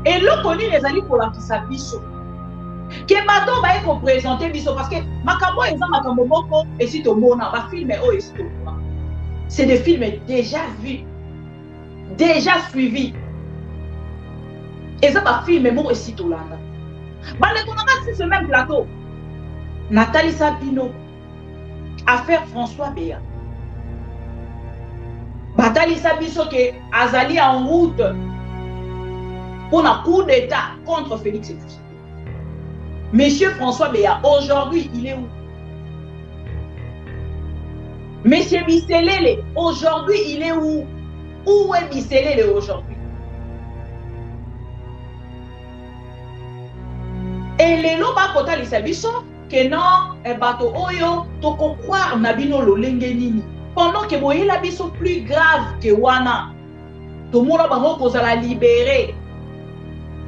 Et le connu les alliés pour la biso. Que bateau va être présenté biso parce que makambo eza makambo moko et si to mona ba film oh et si to mona. C'est des films déjà vus, déjà suivis. Et ça ba film moko et si to landa. Ba le konanga sur ce même plateau. Nathalie Sabino, affaire François Béa. Nathalie Sabiso que azali en route pour un coup d'État contre Félix Tshisekedi. Monsieur François Béa, aujourd'hui, il est où? Monsieur Bisselele, aujourd'hui, il est où? Où est Bisselele aujourd'hui? Et les loba kota lisabiso que non, bato oyo toko croire nabino lo lengenini. Pendant que boye la biso plus grave que wana. Tout le monde bango kozala libéré.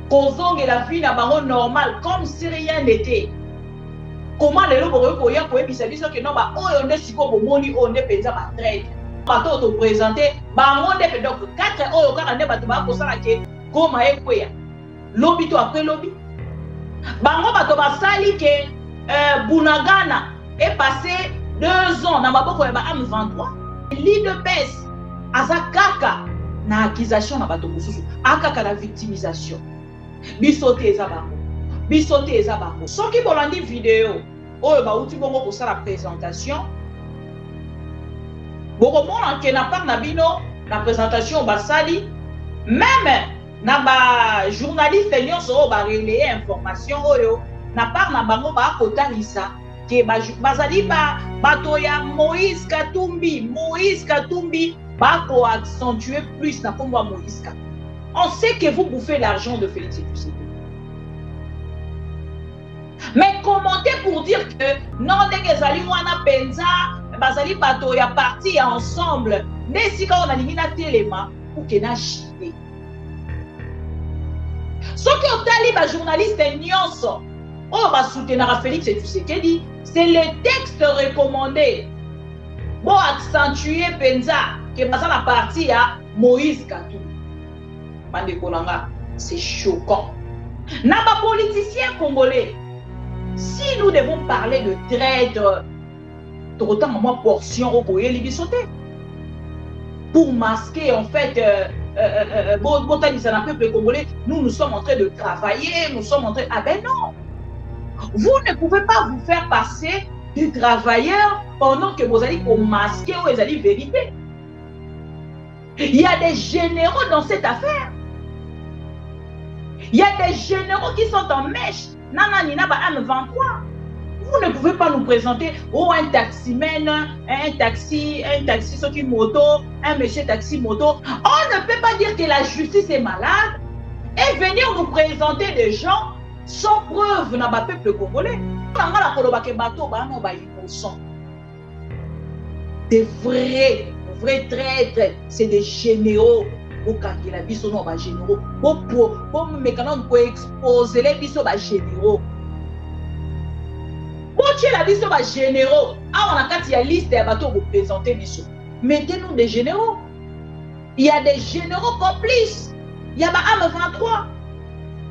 Kozonge la vie na bango normal comme si rien n'était. Comment les lobo koya koye bisabiso que non ba oyo nde siko bomoni o nde penza ba traite. Bato to présenter bango nde donc 4 oyo kaka nde bato ba kosala ke goma ekweya. Lobby to après lobby. Bango bato basali ke Bunagana est passé 2 ans na maboko ya ba M23. L'IDPS azakaka na accusation na bato mosusu akaka na victimisation. Bisote eza bango. Bisote eza bango. Soki bolandi vidéo oyo ba uti bongo kosala présentation. Boko mona ke na part na bino na présentation basali même na ba journaliste nyonso oyo ba relayer information oyo na part na bango ba kotalisa ke bazali bato ya Moïse Katumbi ba ko accentuer plus na kombo Moïse Katumbi. On sait que vous bouffez l'argent de Félix Tshisekedi. Mais commentez pour dire que non ndenge ezali wana penza bazali bato ya parti ensemble nesika on alingi na telema pour que na chité. Soki otali ba journaliste nyonso oyo ba soutenir Félix Tshisekedi, c'est le texte recommandé pour accentuer penza que baza la partie à Moïse Katumbi. Bandeko nanga, c'est choquant. Na ba politiciens congolais, si nous devons parler de traite, autant moi portion au boye libisoté pour masquer en fait un peuple congolais, nous sommes en train de travailler, nous sommes en train... Ah ben non! Vous ne pouvez pas vous faire passer du travailleur pendant que vous allez masquer ou vous allez vérité. Il y a des généraux dans cette affaire. Il y a des généraux qui sont en mèche. Nananina ba M23. Vous ne pouvez pas nous présenter un taximène, un taxi sur une moto, un monsieur taxi moto. On ne peut pas dire que la justice est malade et venir nous présenter des gens sans preuve dans le peuple congolais. Des vrais traîtres, c'est des généraux. Pour la biso non ba généraux. Pour mécanisme pour exposer les biso ba généraux. Pour tuer la biso ba généraux. Ah on a quand il y a liste de bateaux pour présenter biso. Mettez-nous des généraux. Il y a des généraux complices. Il y a ba M23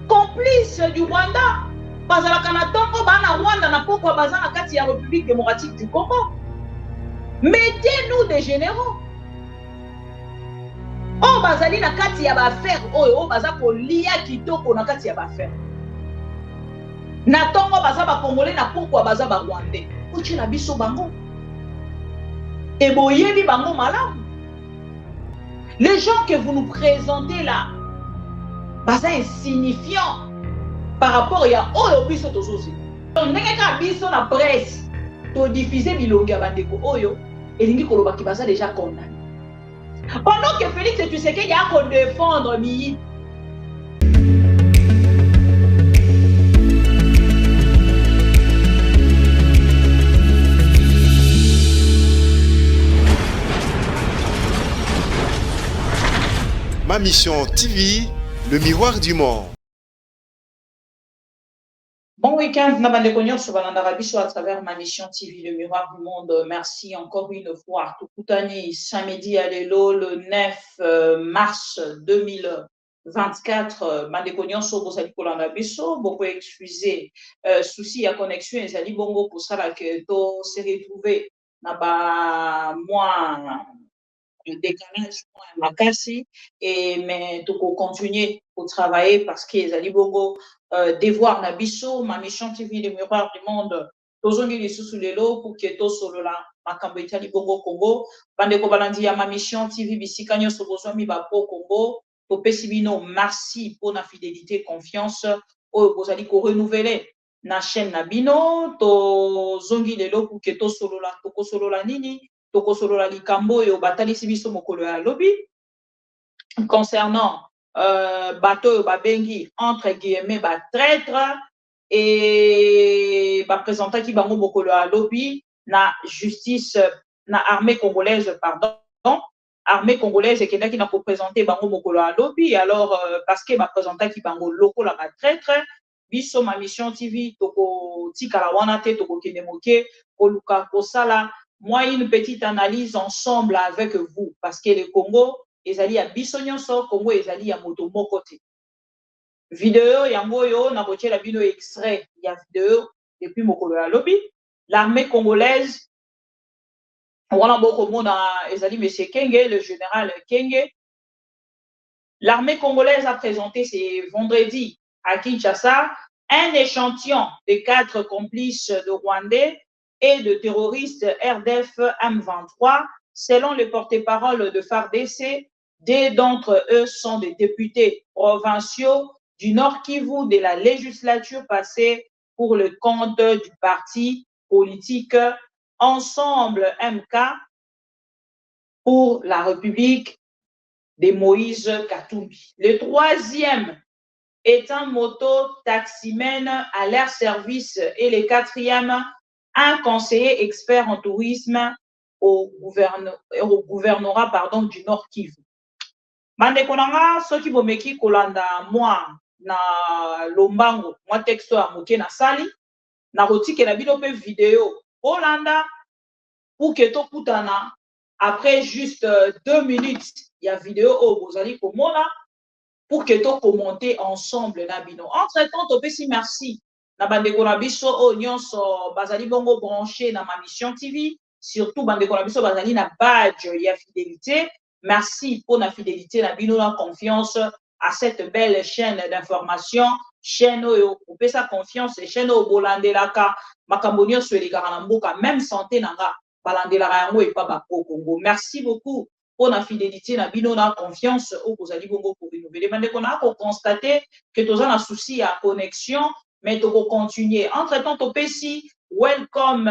complices du Rwanda. Bazala Kanatongo ba na Rwanda na pokwa bazana kati ya République démocratique du Congo. Mettez-nous des généraux. Oh bazali na kati ya ba affaire oyo baza ko lia kitoko na kati ya ba affaire. Na tongo baza ba congolais na pokwa baza ba rwandais. Ochi na biso bango. Et boyebi bango malamu. Les gens que vous nous présentez là baza insignifiants par rapport ya oyo biso tozozi. Ndenge ka biso na presse to diffuser bilongi ya bandeko oyo elingi koloba ki baza déjà condamné. Pendant que Félix Tshisekedi a qu'on défendre Miyi. Ma mission TV, le miroir du monde. Bon week-end, Nabande Konyo, Sobanandarabiso à travers ma mission TV, le miroir du monde. Merci encore une fois. Tout samedi à l'élo, le 9 mars 2020. 24 bandeko nyonso bozali kolanda biso boko excusez souci ya connexion ezali bongo kosala ke to se retrouver na ba mois décalage makasi et mais toko continuer pour travailler parce que ezali bongo devoir na biso ma mission TV le miroir du monde tozongi lisusu lelo pour que tosolola makambo etali bongo Congo bandeko balandi ya ma mission TV bisika nyonso bozwami ba po Congo topesi bino merci pour la fidélité confiance oyo bozali ko renouveler na chaîne na bino tozongi lelo pour que tosolola tokosolola nini tokosolola likambo oyo batalisi biso mokolo ya lobi concernant bato oyo babengi entre guillemets batraître et bapresentaki bango mokolo ya lobi na justice na armée congolaise pardon armée congolaise ekendaki na koprésente bango mokolo ya lobi alors parce que bapresentaki bango lokola batraître biso ma mission TV tokotikala wana te tokokende moke koluka kosala moi une petite analyse ensemble avec vous parce que le Congo ezali ya biso nyonso Congo ezali ya moto moko te vidéo yango yo na kotiela bino extrait ya vidéo depuis mokolo ya lobi l'armée congolaise wana bokomona ezali monsieur Kenge le général Kenge l'armée congolaise a présenté ce vendredi à Kinshasa un échantillon de 4 complices de Rwandais et de terroristes RDF M23, selon le porte-parole de FARDC. Deux d'entre eux sont des députés provinciaux du Nord Kivu de la législature passée pour le compte du parti politique Ensemble MK pour la République de Moïse Katumbi. Le troisième est un moto-taximène à leur service et le quatrième un conseiller expert en tourisme au gouvernorat pardon, du Nord Kivu. Bandeko nanga soki bomeki kolanda moi na lombango moi texto ya moke na sali na kotikela bino pe vidéo Olanda pour que tokutana après juste 2 minutes ya vidéo oyo bozali komona pour que to commenter ensemble na bino. Entre-temps topesi merci na bandeko na biso oyo nyonso bazali bongo branché na ma mission TV, surtout bandeko na biso bazali na badge ya fidélité. Merci pour la fidélité na bino na confiance à cette belle chaîne d'information, chaîne oyo opesa confiance et chaîne oyo bolandelaka makambo nyonso elekaka na mboka même santé nanga balandelaka yango epa bako Congo. Merci beaucoup pour la fidélité na bino na confiance au bozali bongo pour renouveler bandeko na ko constater que toza na souci à connexion mais to continuer entre-temps topesi welcome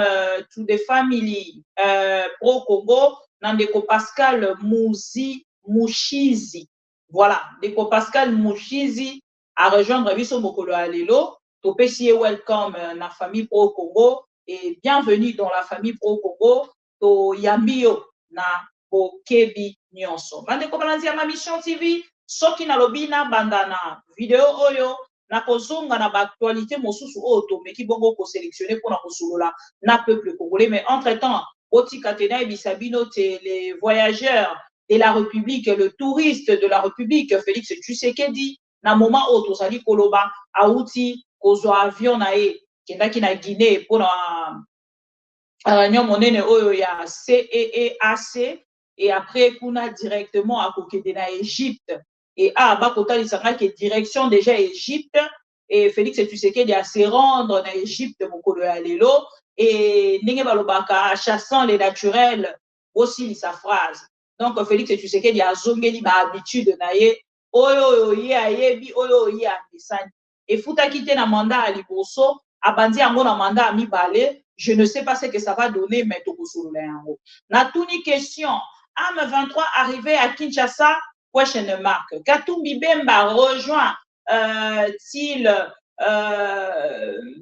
to the family pro Congo nandeko Pascal Mushizi voilà ndeko Pascal Mushizi à rejoindre biso mokolo ya lelo topesi welcome na famille pro Congo et bienvenue dans la famille pro Congo to yambio na bokebi nyonso bandeko balanzi ya ma mission TV soki nalobi na bandana video oyo na kozonga na baaktualité mosusu oyo tomeki bongo kosélectionner mpona kosolola na peuple congolais mais entre-temps otika te nayebisa bino te les voyageurs de la République le touriste de la République Félix Tshisekedi na moment oyo tozali koloba auti kozwa avion na ye kendaki na Guinée mpona réunion monene oyo ya CEEAC et après kuna directement à kokende na Égypte et bakotalisanga ke direction déjà Égypte et Félix Tshisekedi a se rendre na Égypte mokolo ya lelo et ndenge balobaka chassant les naturels aussi sa phrase donc Félix Tshisekedi azongeli ba habitude na ye oyo ye ayebi oyo ye amesani efutaki te na mandat ya liboso abandi yango na mandat ya mibale je ne sais pas ce que ça va donner mais tokosolola yango na tuni question M23 arrivé à Kinshasa, question marque. Katumbi Bemba rejoint Til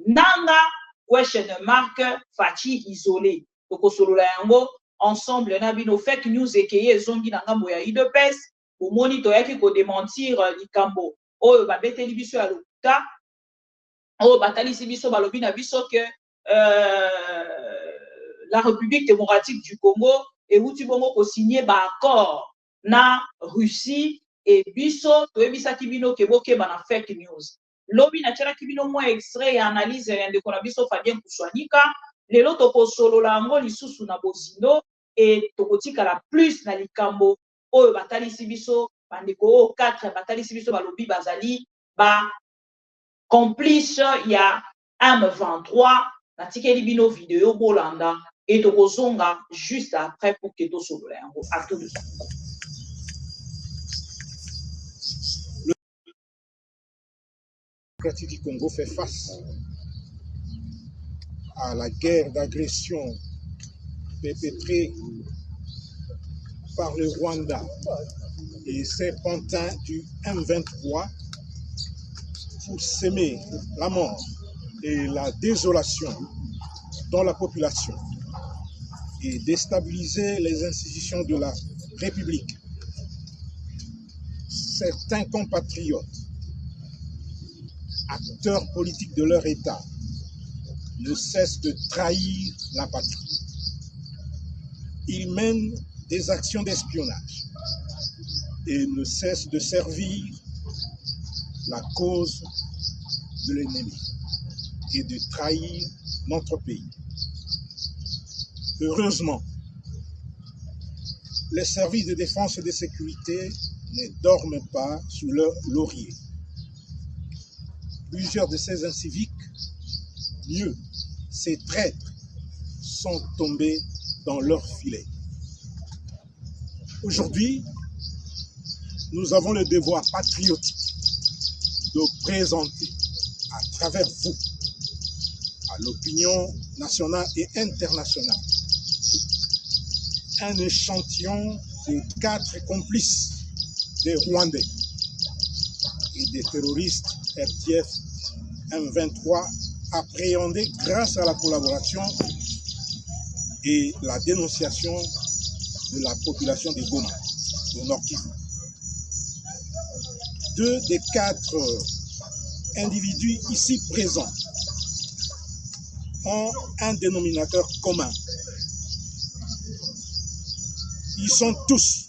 Nanga, question marque. Fachi isolé. Tokosolola yango ensemble nabino fake news ekeye zongi nanga moya idepes au monito yaki ko démentir likambo. Oyo babeteli biso ya lokuta. Oyo batalisi biso balobi na biso que la République démocratique du Congo et où tu bongo ko signer ba accord na Russie et biso toyebisaki bino ke bokeba na fake news. Lobi na tielaki bino mwa extrait ya analyse ya ndeko na biso Fabien Kuswanika. Lelo tokosolola yango lisusu na bozindo et tokotikala plus na likambo oyo batalisi biso bandeko oyo 4 batalisi biso balobi bazali ba complice ya M23 natikeli bino video bolanda et tokozonga juste après pour que tosolola yango. À tout de suite. Le démocratique du Congo fait face à la guerre d'agression perpétrée par le Rwanda et ses pantins du M23 pour semer la mort et la désolation dans la population et déstabiliser les institutions de la République. Certains compatriotes, acteurs politiques de leur État, ne cessent de trahir la patrie. Ils mènent des actions d'espionnage et ne cessent de servir la cause de l'ennemi et de trahir notre pays. Heureusement, les services de défense et de sécurité ne dorment pas sous leur laurier. Plusieurs de ces inciviques, mieux, ces traîtres, sont tombés dans leur filet. Aujourd'hui, nous avons le devoir patriotique de présenter à travers vous, à l'opinion nationale et internationale, un échantillon de 4 complices des Rwandais et des terroristes RTF M23 appréhendés grâce à la collaboration et la dénonciation de la population de Goma, au Nord Kivu. 2 des 4 individus ici présents ont un dénominateur commun. Ils sont tous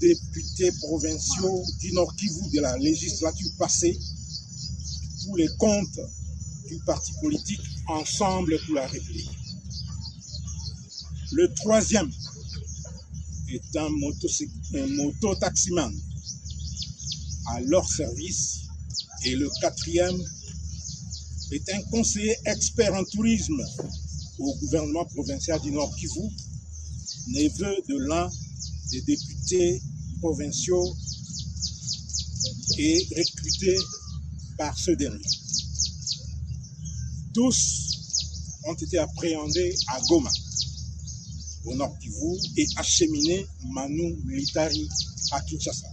députés provinciaux du Nord Kivu de la législature passée pour les comptes du parti politique Ensemble pour la République. Le 3e est un mototaximan à leur service et le 4e est un conseiller expert en tourisme au gouvernement provincial du Nord Kivu, neveu de l'un des députés provinciaux et recruté par ce dernier. Tous ont été appréhendés à Goma, au Nord Kivu, et acheminés Manu Militari à Kinshasa.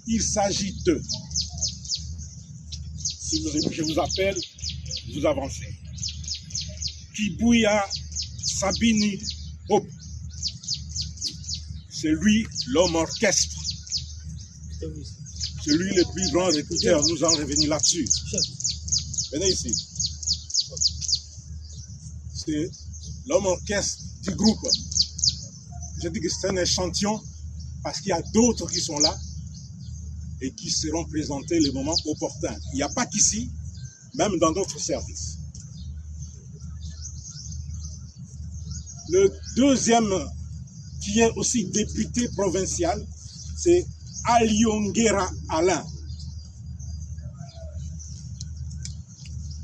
Il s'agit d'eux. Si je vous appelle, vous avancez. Kibuya Sabini Hope. C'est lui l'homme orchestre. C'est lui le plus grand recruteur. Nous allons revenir là-dessus. Venez ici. C'est l'homme orchestre du groupe. Je dis que c'est un échantillon parce qu'il y a d'autres qui sont là et qui seront présentés le moment opportun. Il n'y a pas qu'ici, même dans d'autres services. Le 2e, qui est aussi député provincial, c'est Aliongera Alain.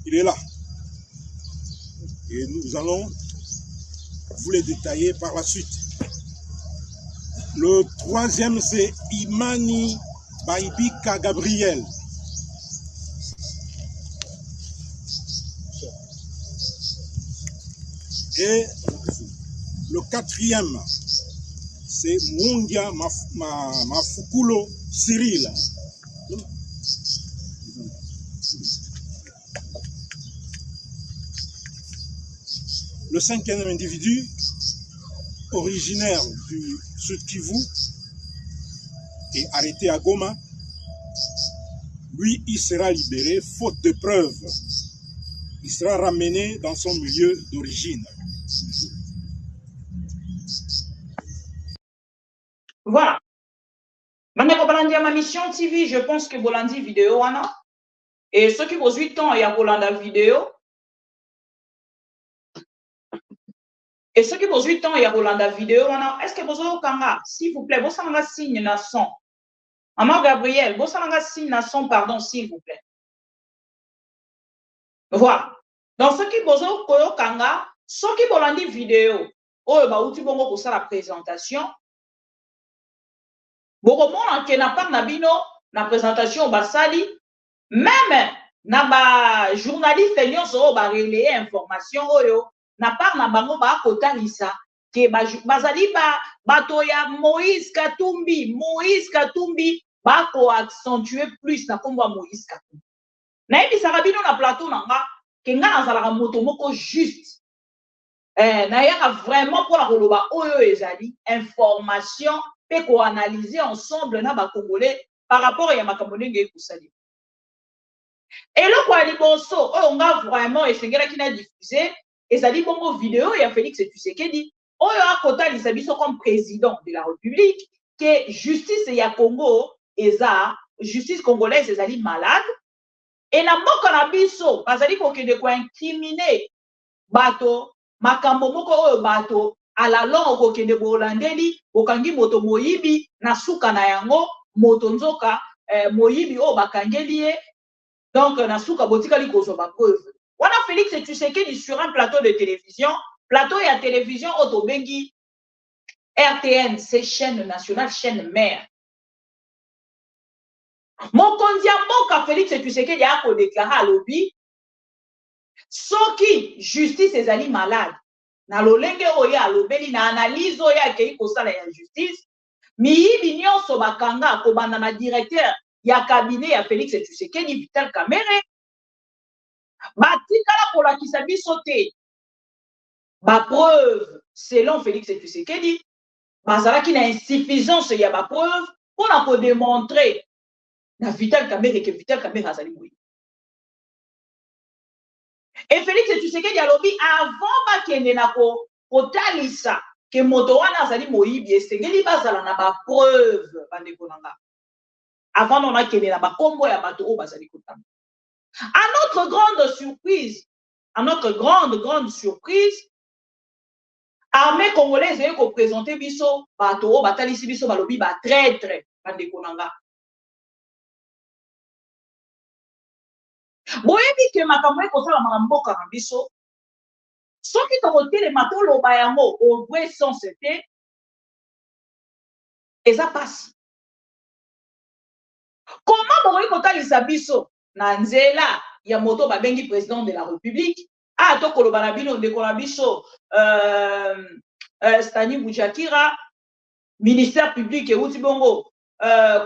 Il est là. Et nous allons vous les détailler par la suite. Le 3e, c'est Imani Baibika Gabriel. Et le 4e, c'est Mungia Mafukulo Cyril. Le 5e individu, originaire du Sud Kivu, est arrêté à Goma. Lui, il sera libéré faute de preuves. Il sera ramené dans son milieu d'origine. Voilà. Bandi à ma mission TV, je pense que Bolandi vidéo, wana. Et ceux qui ont 8 ans, il y a Bolanda vidéo. Et ceux qui ont 8 ans, il y a Bolanda vidéo, wana. Est-ce que vous avez Kanga, s'il vous plaît, vous avez un signe nation. Maman Gabriel, vous avez un signe nation, pardon, s'il vous plaît. Voilà. Donc, ceux qui ont Kanga, ceux qui ont une vidéo, oh, bah, où tu vas pour ça la présentation. Beaucoup de monde qui n'a pas nabino, la présentation, bah, sali. Même, na ba journaliste, nous sommes ba relayer information, oh, na part na bango ba kota lisa, que bazali ba toya Moïse Katumbi, ba ko accentuer plus na komba Moïse Katumbi. Na ebi sarabino na plateau nanga, que nga na zalaka moto moko juste. Na yaka vraiment pour la koloba oyo ezali information pe ko analyser ensemble na ba congolais par rapport à makambo ndenge ekusali. Et le quoi liboso on a vraiment essayé qui n'a diffusé et ça dit bongo vidéo il y a Félix Tshisekedi on a kota lisabiso comme président de la République que justice ya Congo eza justice congolaise ezali malade et na moko na biso bazali ko kende ko incriminer bato makambo moko oyo bato à la longue ko kende bolandeli okangi moto moyibi na suka na yango moto nzoka moyibi o bakangeli ye. Donc, Nasuka Botikali Kozoba preuve. On a Félix Tshisekedi sur un plateau de télévision. Plateau et à télévision, Otobengi, RTN, c'est chaîne nationale, chaîne mère. Mon condiambo ka Félix Tshisekedi a déclaré à l'obi, Soki, justice et ali malade. Na lolenge oya lobeli na analyse oya kei kosala ya justice. Miyibi nyonso bakanga kobanda na directeur ya cabinet ya Félix Tshisekedi Vital Kamerhe batikala kolakisa biso te ba preuve selon Félix Tshisekedi bazalaki na insuffisance ya ba preuve mpona kodémontrer na Vital Kamerhe ke Vital Kamerhe azali moyi. Et Félix Tshisekedi alobi avant bakende na kotalisa ke moto wana azali moyibi esengeli bazala na ba preuve bandeko nanga avant on a kene na ba kombo ya bato o bazali kotama. À notre grande surprise, armée congolaise est représentée biso bato o batalisi biso balobi ba traître bandeko nanga. Boyebi ke makambo ekosala mboka na biso soki tokotelema toloba yango au vrai sens te eza passe. Comment bokoki kotalisa biso na nzela ya moto babengi président de la République a to koloba na bino ndeko na biso Stani Boujakira ministère public et outi bongo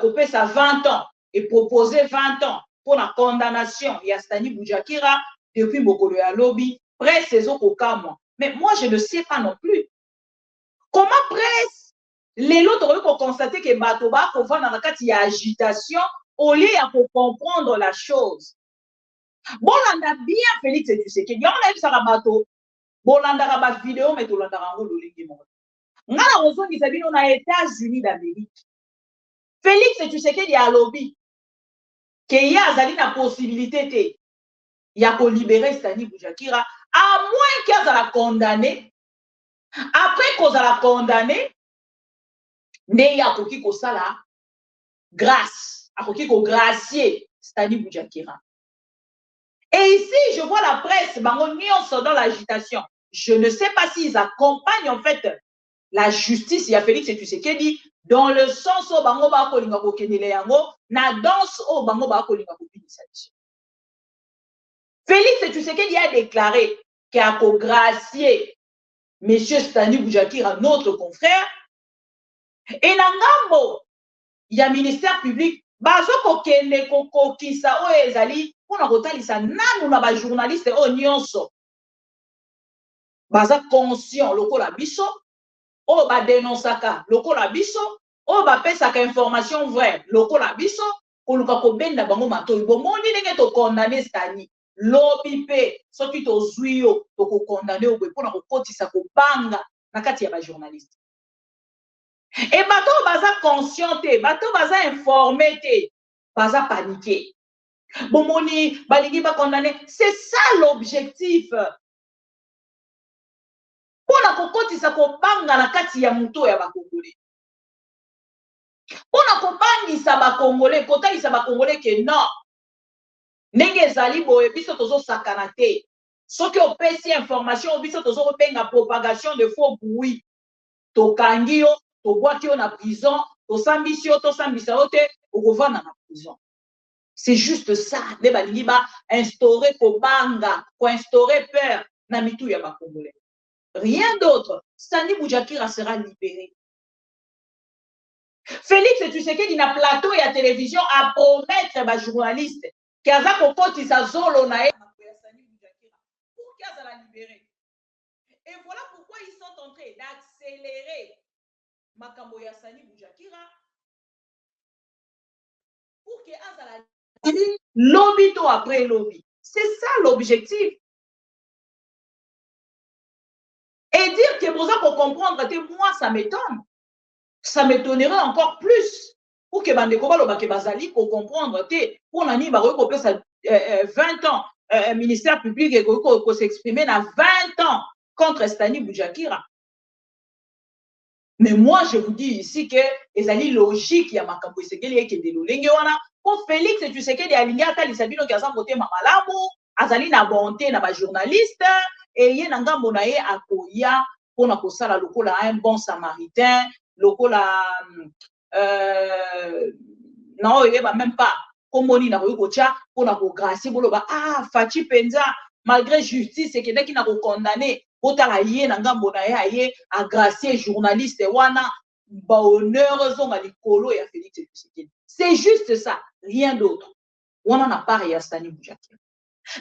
kopesa 20 ans et proposer 20 ans pour la condamnation ya Stani Boujakira depuis mokolo ya lobby presse ezokokama. Mais moi je ne sais pas non plus comment presse les autres ont constaté que bato ba ko vana na kati ya agitation au lieu ya comprendre la chose. Bolanda bien Félix Tshisekedi on a vu ça bato bolanda ba vidéo mais tolanda rango lolingi mo ngala ozongi sabino na États-Unis d'Amérique. Félix Tshisekedi a lobby que ya azali na possibilité te ya ko libérer Stani Boujakira à moins qu'il a condamné. Après qu'on a condamné ne ya koki ko sala grâce a koki ko gracier Stani Boujakira. Et ici je vois la presse bango nyonso dans l'agitation. Je ne sais pas s'ils accompagnent en fait la justice ya Félix Tshisekedi dans le sens où bango ba kolinga ko kenele yango na danse où bango ba kolinga ko pinisa. Félix Tshisekedi a déclaré qu'il a ko gracier monsieur Stani Boujakira notre confrère. Et na ngambo ya ministère public bazo kokende kokokisa o ezali pona kotalisa nanu na ba journaliste o nyonso baza conscient lokola biso o ba dénonçaka lokola biso o ba pesaka information vraie lokola biso koluka kobenda bango matoi bomoni ndenge to condamner Stani lobi pe soki to zuyo to ko condamner o pona kokotisa kobanga na kati ya ba journaliste. Et bato baza conscient te, bato baza informé te, baza paniqué. Bomoni, balingi ba condamné, c'est ça l'objectif. Pona kokotisa kobanga na kati ya muto ya bakongolais. Pona kobangisa bakongolais, kotalisa bakongolais ke non. Ndenge ezali boye biso tozo sakana te. Soki opesi information biso tozo benga propagation de faux bruit. Tokangi yo, tobwaki yo na prison, tosambisi yo, tosambisa yo te, okovanda na prison. C'est juste ça. Ne balingi ba instaurer kobanga, ko instaurer peur na mitu ya bakongolais. Rien d'autre. Sani Boudiakira sera libéré. Félix Tshisekedi na plateau et à télévision à promettre ba journaliste qui a kokoti sa zolo na e Sani Boudiakira pour qu'il a la libérer. Et voilà pourquoi ils sont en train d'accélérer makambo ya Sani Boudiakira pour qu'il a la lobby to après lobby. C'est ça l'objectif. Et dire que vous pour comprendre, moi ça m'étonne. Ça m'étonnerait encore plus. Pour que Bandeko Baloba Bazali pour comprendre, pour nani baroko ça 20 ans ministère public et qu'on s'exprimer dans 20 ans contre Sani Boudiakira. Mais moi je vous dis ici que ezali logique ya makambo isekeli ekende lolenge wana pour Félix Tshisekedi alingi atali sabino ki aza côté mamalamu azali na bonté na ba journaliste et ye na ngambo na ye akoya pona kosala lokola un bon samaritain lokola non yeba même pas komoni na kocha pona ko gracier boloba Fachi penza malgré justice et que qui na ko condamné otala ye na ngambo na ye aye a gracier journaliste wana ba honneur zonga likolo ya Félix Tshisekedi. C'est juste ça, rien d'autre. Wana na part ya Sani Boudiakira.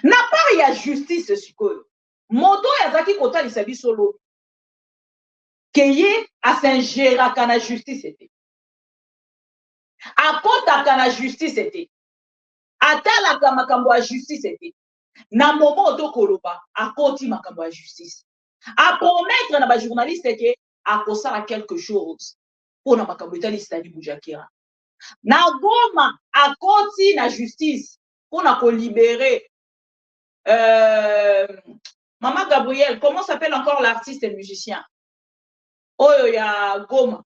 Na part ya justice sikoyo. Moto ya zaki kota lisabi solo. Keye a s'ingérer kana justice était. Akota kana justice était. Atala ka makambo ya justice était. Na moment to koloba akoti makambo ya justice. A promettre na ba journaliste que akosala quelque chose pour na makambo etali Sani Boudiakira. Na Goma akoti na justice pour na ko libérer Maman Gabriel, comment s'appelle encore l'artiste et musicien? Oyo ya Goma.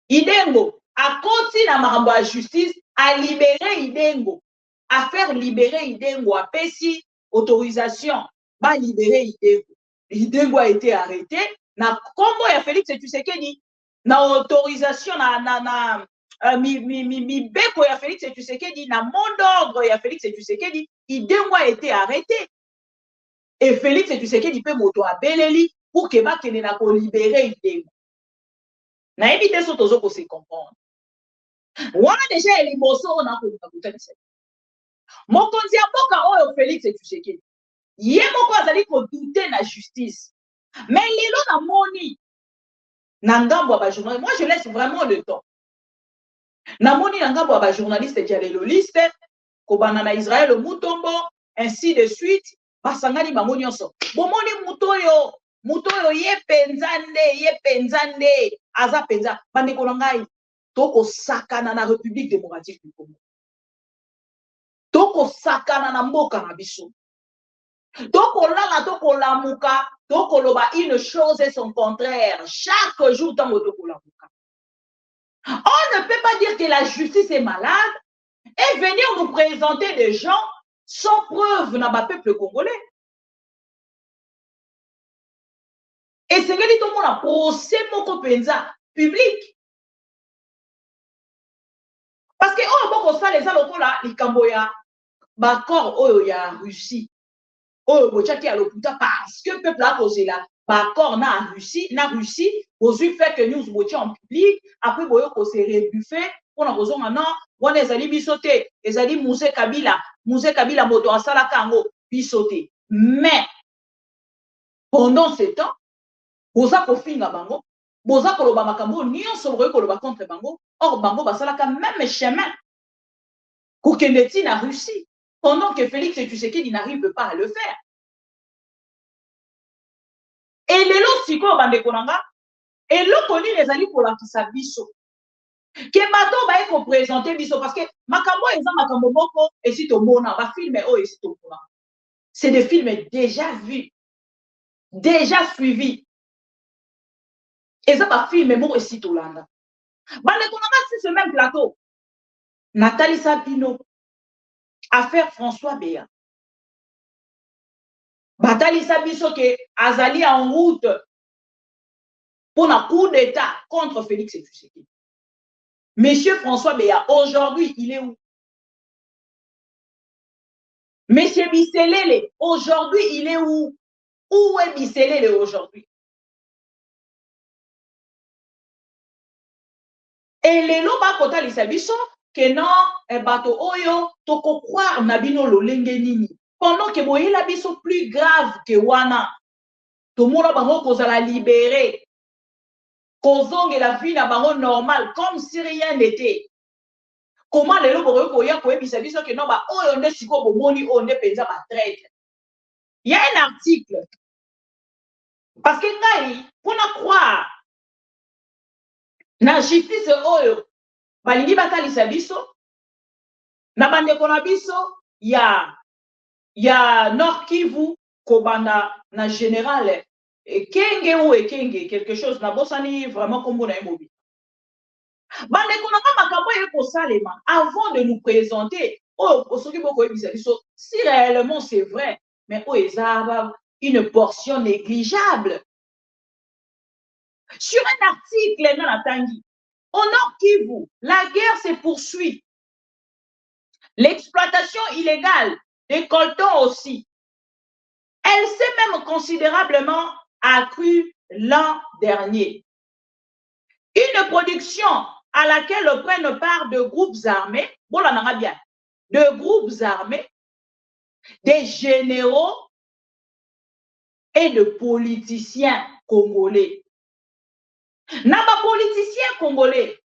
Idengo akoti na makambo ya justice a libérer Idengo, à faire libérer Idengo, a pesi autorisation ba libérer Idengo. Idengo a été arrêté na kombo ya Félix Tshisekedi na autorisation na mi beko ya Félix Tshisekedi na mot d'ordre ya Félix Tshisekedi. Idengo a été arrêté et Félix Tshisekedi peut moto a beleli pour que ba kene na ko libérer Idengo. Na éviter so tozo ko se comprendre. Wana déjà eliboso na ko kutana se. Mokonzi ya mboka oyo Félix Tshisekedi. Ye moko azali ko douter na justice. Mais lelo na moni na ngambo ba journaliste. Moi je laisse vraiment le temps. Na moni na ngambo ba journaliste dialeloliste ko banana Israël Mutombo ainsi de suite basangani bango nyonso. Bomoni mutoyo ye penzande aza penza bandeko na ngai toko sakana na République démocratique du Congo. Toko sakana na mboka na biso. Toko lala toko lamuka toko loba une chose et son contraire chaque jour tango toko lamuka. On ne peut pas dire que la justice est malade et venir nous présenter des gens sans preuve dans le peuple congolais. Et c'est que tout le monde a procès mon penza public. Parce que oh bon ça les aloko là les Camboya bakor oh ya Russie. Oh bochaki à l'hôpital parce que peuple a causé là bakor na Russie osu fait que nous bochi en public après boyo ko se rebuffé on a besoin maintenant on ezali bisoté ezali Muse Kabila moto asala kango bisoté. Mais pendant ce temps boza ko finga bango boza ko loba makambo nyonso ko loba contre bango or bango basala ka même chemin ko kendeti na Russie pendant que Félix Tshisekedi n'arrive pas à le faire. Et lelo siko bandeko nanga Et l'autre les amis pour la biso. Que bato ba eko présenter biso parce que makambo eza makambo moko et si to mona ba film oh et si to mona. C'est des films déjà vus, déjà suivis. Et ça ba film moko et si to landa. Bande konanga si ce même plateau. Nathalie Sabino, affaire François Béa. Nathalie Sabiso que Azali en route pour un coup d'État contre Félix Tshisekedi. Monsieur François Béa, aujourd'hui, il est où? Monsieur Bisselele, aujourd'hui, il est où? Où est Bisselele aujourd'hui? Et les loba kota lisabiso que non, bato oyo toko croire nabino lo nini. Pendant que boye la biso plus grave que wana. Tout le monde va kozala libéré. Kozonge la vie na bango normal comme si rien n'était. Comment les lobo koya koyebisa biso que non ba oyo nde siko bomoni oyo nde penza ba traite. Il y a un article parce que ngai pour na croire na justice oyo balingi batalisa biso na bandeko na biso ya Nord Kivu kobanda na général Ekenge ou Ekenge quelque chose na bosani vraiment comme on a immobilier. Bandeko na makambo yeko salema avant de nous présenter si réellement c'est vrai mais une portion négligeable sur un article dans la Tangi au Nord Kivu la guerre se poursuit, l'exploitation illégale des coltons aussi, elle s'est même considérablement accrue l'an dernier. Une production à laquelle prennent part de groupes armés, de groupes armés, des généraux et de politiciens congolais. N'a politiciens congolais,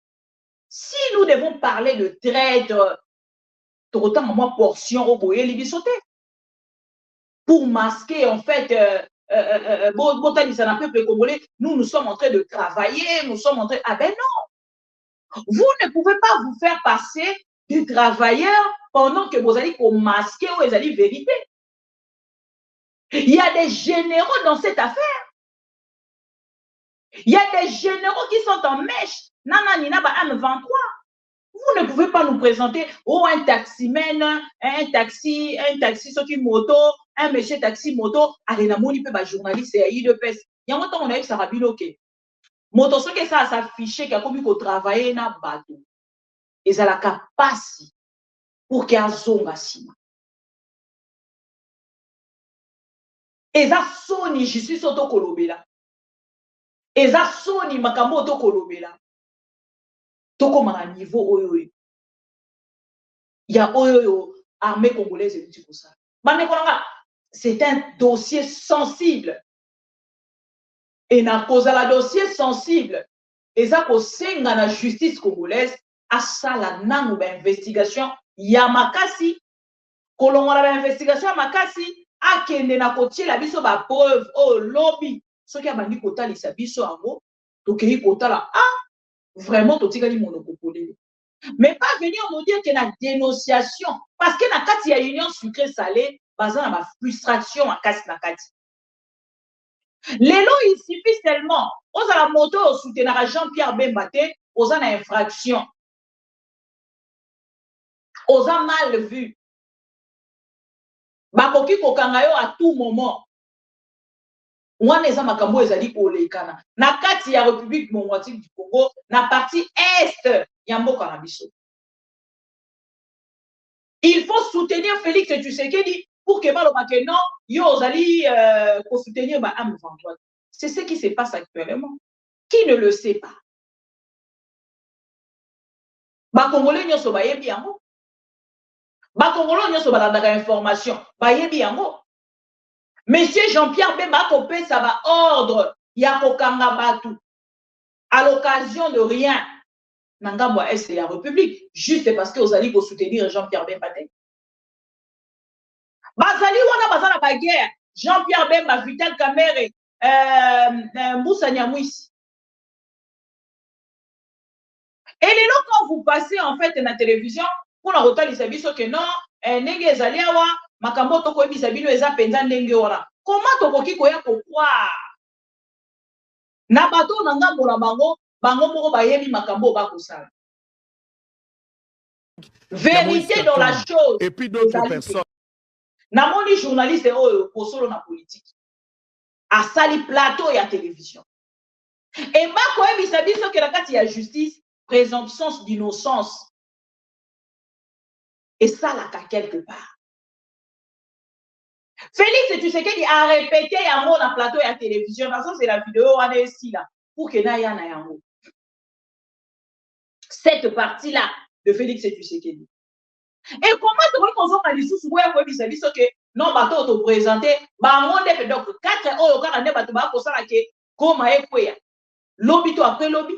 si nous devons parler de traite, autant moi portion au boyer libisoté, pour masquer en fait peuple congolais, nous sommes en train de travailler, nous sommes en train... Ah ben non! Vous ne pouvez pas vous faire passer de travailleurs pendant que vous allez masquer ou vous allez vérité. Il y a des généraux dans cette affaire. Il y a des généraux qui sont en mèche. Nananina ba M23. Vous ne pouvez pas nous présenter un taximène, un taxi, qui moto, un monsieur taxi moto, allez na moni pe ba journaliste et IDPS. Il y a longtemps on a eu ça rabiloké. Moto ce que ça s'affiché qu'il comme il travailler na bateau. Et ça la capacité pour qu'il y ait zonga sima. Et ça soni je suis soto kolobela. Et ça soni makambo to kolobela. Toko ma niveau oyo. Il y a oyo armée congolaise et tout ça. C'est un dossier sensible. Et na cause la dossier sensible, et ça ko senga na justice congolaise a sala nango ba investigation ya makasi, kolongola ba investigation ya makasi akende na kotie la biso ba preuve au lobby soki abandi kotalisa biso yango tokei kotala vraiment totikali monokopolele. Mais pas venir nous dire qu'il y a une dénonciation. Parce que dans il y a une union sucrée salée, basée sur la frustration à casse na kati. Les lots, il suffit seulement. Aux à la moto, au soutien à Jean-Pierre Bembaté, aux en infraction. Aux en mal vu. Bakoki kokangayo à tout moment. Wana eza makambo ezali kolekana. Na kati ya République démocratique du Congo, na partie est ya mboka na biso. Il faut soutenir Félix Tshisekedi pour que malobake non, yo ozali pour soutenir ba M23. C'est ce qui se passe actuellement. Qui ne le sait pas? Ba Congolais nyoso ba yebi yango. Ba Congolais nyoso ba landaka information, ba yebi yango. Monsieur Jean-Pierre Bemba Kopé, ça va ordre ya kokanga batu à l'occasion de rien. Nangamba est la République juste parce que vous allez soutenir Jean-Pierre Bemba. Bazali wana bazana ba guerre. Jean-Pierre Bemba, Vital Kamerhe, Moussa Nyamwisi. Et les lots, quand vous passez en fait la télévision, pour la rota les abisso que non, nenge zaliawa, makambo toko ebisabino eza penza nenge ora. Comment tokoki koya croire? Na bato na ngambo na bango, bango moko bayebi makambo bakosala. Vérité dans la chose. Et puis d'autres personnes. Namoni journaliste oyo posolo na politique. A sali plateau ya télévision. Et bako ebisa biso ke na kati ya justice, présomption d'innocence. Et ça là quelque part. Félix Tshisekedi a répété un mot dans le plateau et la télévision. Dans c'est la vidéo, on est ici là. Pour que n'aille un mot. Cette partie-là de Félix Tshisekedi. Et comment tu vois qu'on s'en va d'ici sous quoi vis-à-vis que non, bateau te présenter, bah on est donc 4 heures au cas où bateau va pour ça que comme est quoi lobby to après lobby.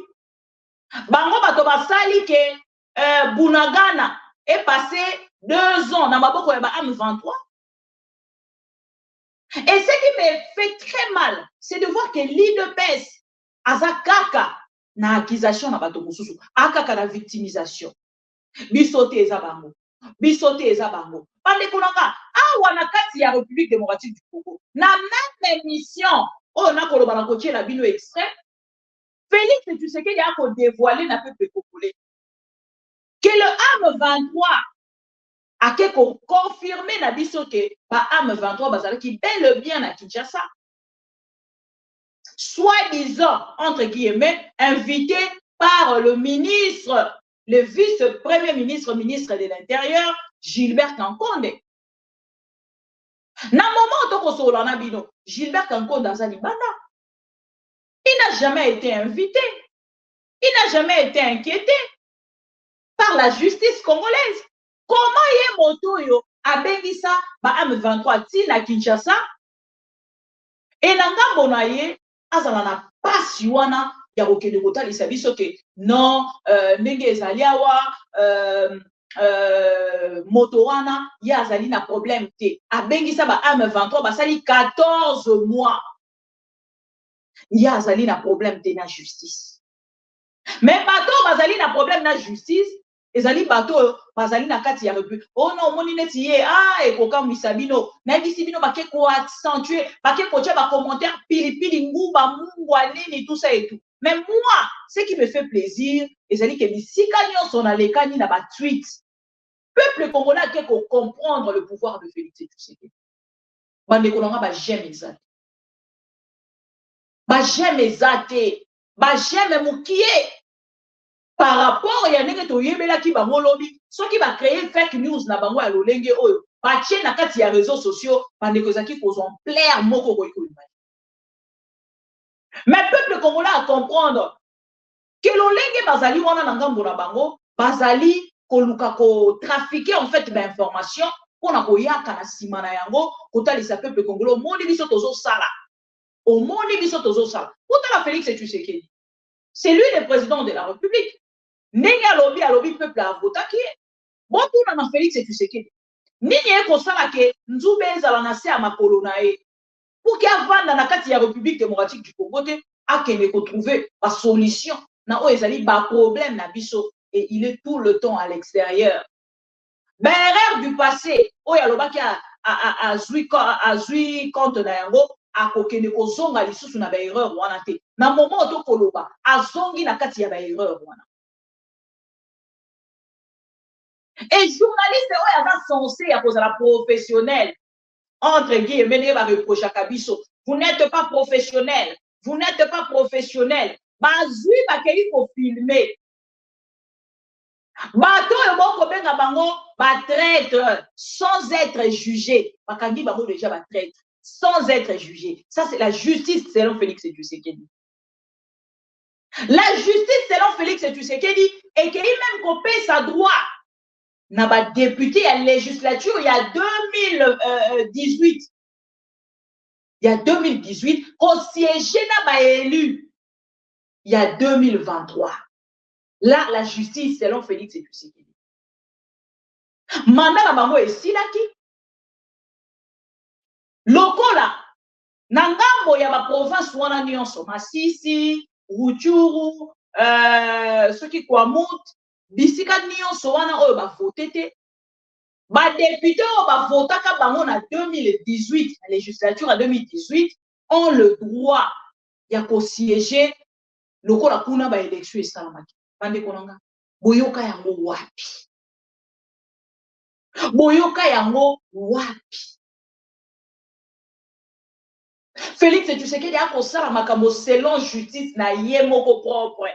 Bah on bateau va sali que Bunagana est passé 2 ans dans maboko ya ba M23. Et ce qui me fait très mal, c'est de voir que l'IDPS azakaka na accusation na bato mususu, akaka na victimisation. Bisote eza bango. Bisote eza bango. Pande konanga, awa na kati ya République démocratique du Congo. Na même émission, on a koloba na kotie la bino extrait. Félix Tshisekedi a ko dévoiler na peuple congolais que le AM23 a confirmé na biso que ba AM23 bazala ki bel et bien à Kinshasa. Soi-disant, entre guillemets, invité par le ministre, le vice-premier ministre, ministre de l'Intérieur, Gilbert Kankonde. Na moment toko solana bino, Gilbert Kankonde dans Libanda. Il n'a jamais été invité. Il n'a jamais été inquiété par la justice congolaise. Comment yé moto yo a bengisa ba M23 ti na Kinshasa et na ngambo na ye azala na pasi wana ya kokende kotalisa biso ke non ndenge ezali awa moto wana ye azali na problème te abengisa ba M23 basali 14 mois ye azali na problème te na justice mais bato bazali na problème na justice ezali bato bazali na kati ya république oh non moni neti ye ekoka misabino na bisi bino bake ko accentuer bake ko tia ba commentaire pilipili nguba mungwa nini tout ça et tout mais moi ce qui me fait plaisir ezali ke bisika nyonso na lekani na ba tweet peuple congolais ke ko comprendre le pouvoir de Félix Tshisekedi bande ko nga ba j'aime ezate ba j'aime mukie par rapport à yandenge to yebela ki bango lobi soki ba créer fake news na bango ya lolenge oyo ba tie na kati ya réseaux sociaux bande ko zaki ko zon plaire moko ko ikoima mais peuple congolais à comprendre que lolenge bazali wana na ngambo na bango bazali ko luka ko trafiquer en fait ba information pour na ko yaka na sima na yango ko talisa peuple congolais moni biso tozo sala au moni biso tozo sala utala Félix Tshisekedi c'est lui le président de la République. Nenge alobi peuple a voté qui bon tout na Félix Tshisekedi nini eko sala ke nzube ezala na se ya makolo na ye pour que avanda na kati ya République démocratique du Congo te akende ko trouver ba solution na o ezali ba problème na biso et il est tout le temps à l'extérieur ben erreur du passé o ya lobaki a zui compte na yango akokende ko zonga lisusu na ba erreur wana te na moment to koloba azongi na kati ya ba erreur wana. Et journaliste oyo aza censé ya kozala professionnel entre guillemets ba reproche à Kabiso vous n'êtes pas professionnel bazui bakeli ko filmer bato oyo boko benga bango ba traître sans être jugé bakangi bango déjà ba traître sans être jugé ça c'est la justice selon Félix Tshisekedi. La justice selon Félix Tshisekedi et qu'il même copé sa droit na ba député à législature il y a 2018 au siège na ba élu il y a 2023 là la justice selon Félix Tshisekedi mandat na bango esilaki lokola na ngambo ya ba province wana nyonso Masisi Rutshuru ceux qui Kwamut, bisika nyonso wana oyo ba voté te, ba député oyo ba votaka bango na 2018, la législature à 2018, ont le droit ya ko siéger lokola kuna ba élection esalamaki. Bande konanga, boyoka yango wapi? Boyoka yango wapi? Félix Tshisekedi a kosala makambo selon justice na ye moko propre.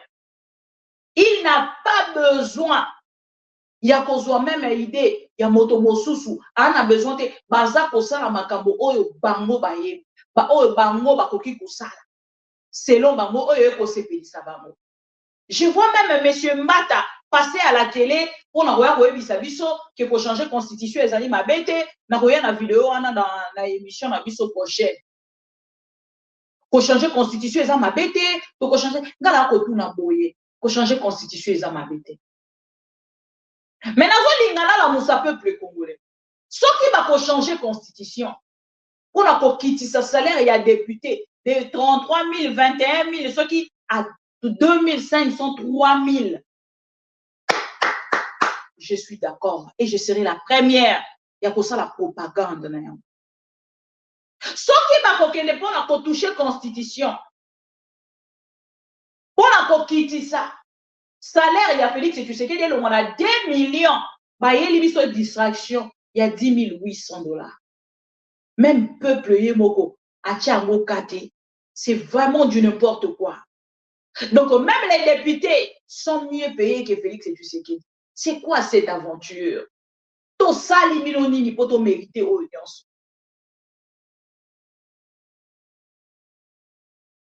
Il n'a pas besoin. Il y a kozwa même idée ya moto mosusu. A besoin de baza kosala makambo oyo bango baye. Ba oyo bango bakoki kosala. Selon bango oyo ekosepelisa bango. Je vois même monsieur Mbata passer à la télé pour n'avoir koyebisa biso que pour changer constitution ezali mabete na koya na vidéo wana na émission na biso prochaine. Pour changer constitution eza mabete, pour changer ngala ko tuna boye, pour changer constitution eza mabete. Mais nazo lingala la musa peuple congolais. Ce qui va pour changer constitution, pour na ko kitisa salaire ya député de 33 000, 21 000, ceux qui à 2500, 3000. Je suis d'accord et je serai la première. Il y a pour ça la propagande. Ce qui va kokende pour la toucher constitution. Pour la quitter ça. Salaire, il y a Félix Tshisekedi, on a 2 millions. Bah, il y a une distraction. Il y a 10 800 $. Même peuple yemoko, c'est vraiment du n'importe quoi. Donc, même les députés sont mieux payés que Félix Tshisekedi. C'est quoi cette aventure? Tout ça, les milonini pour te mériter audience.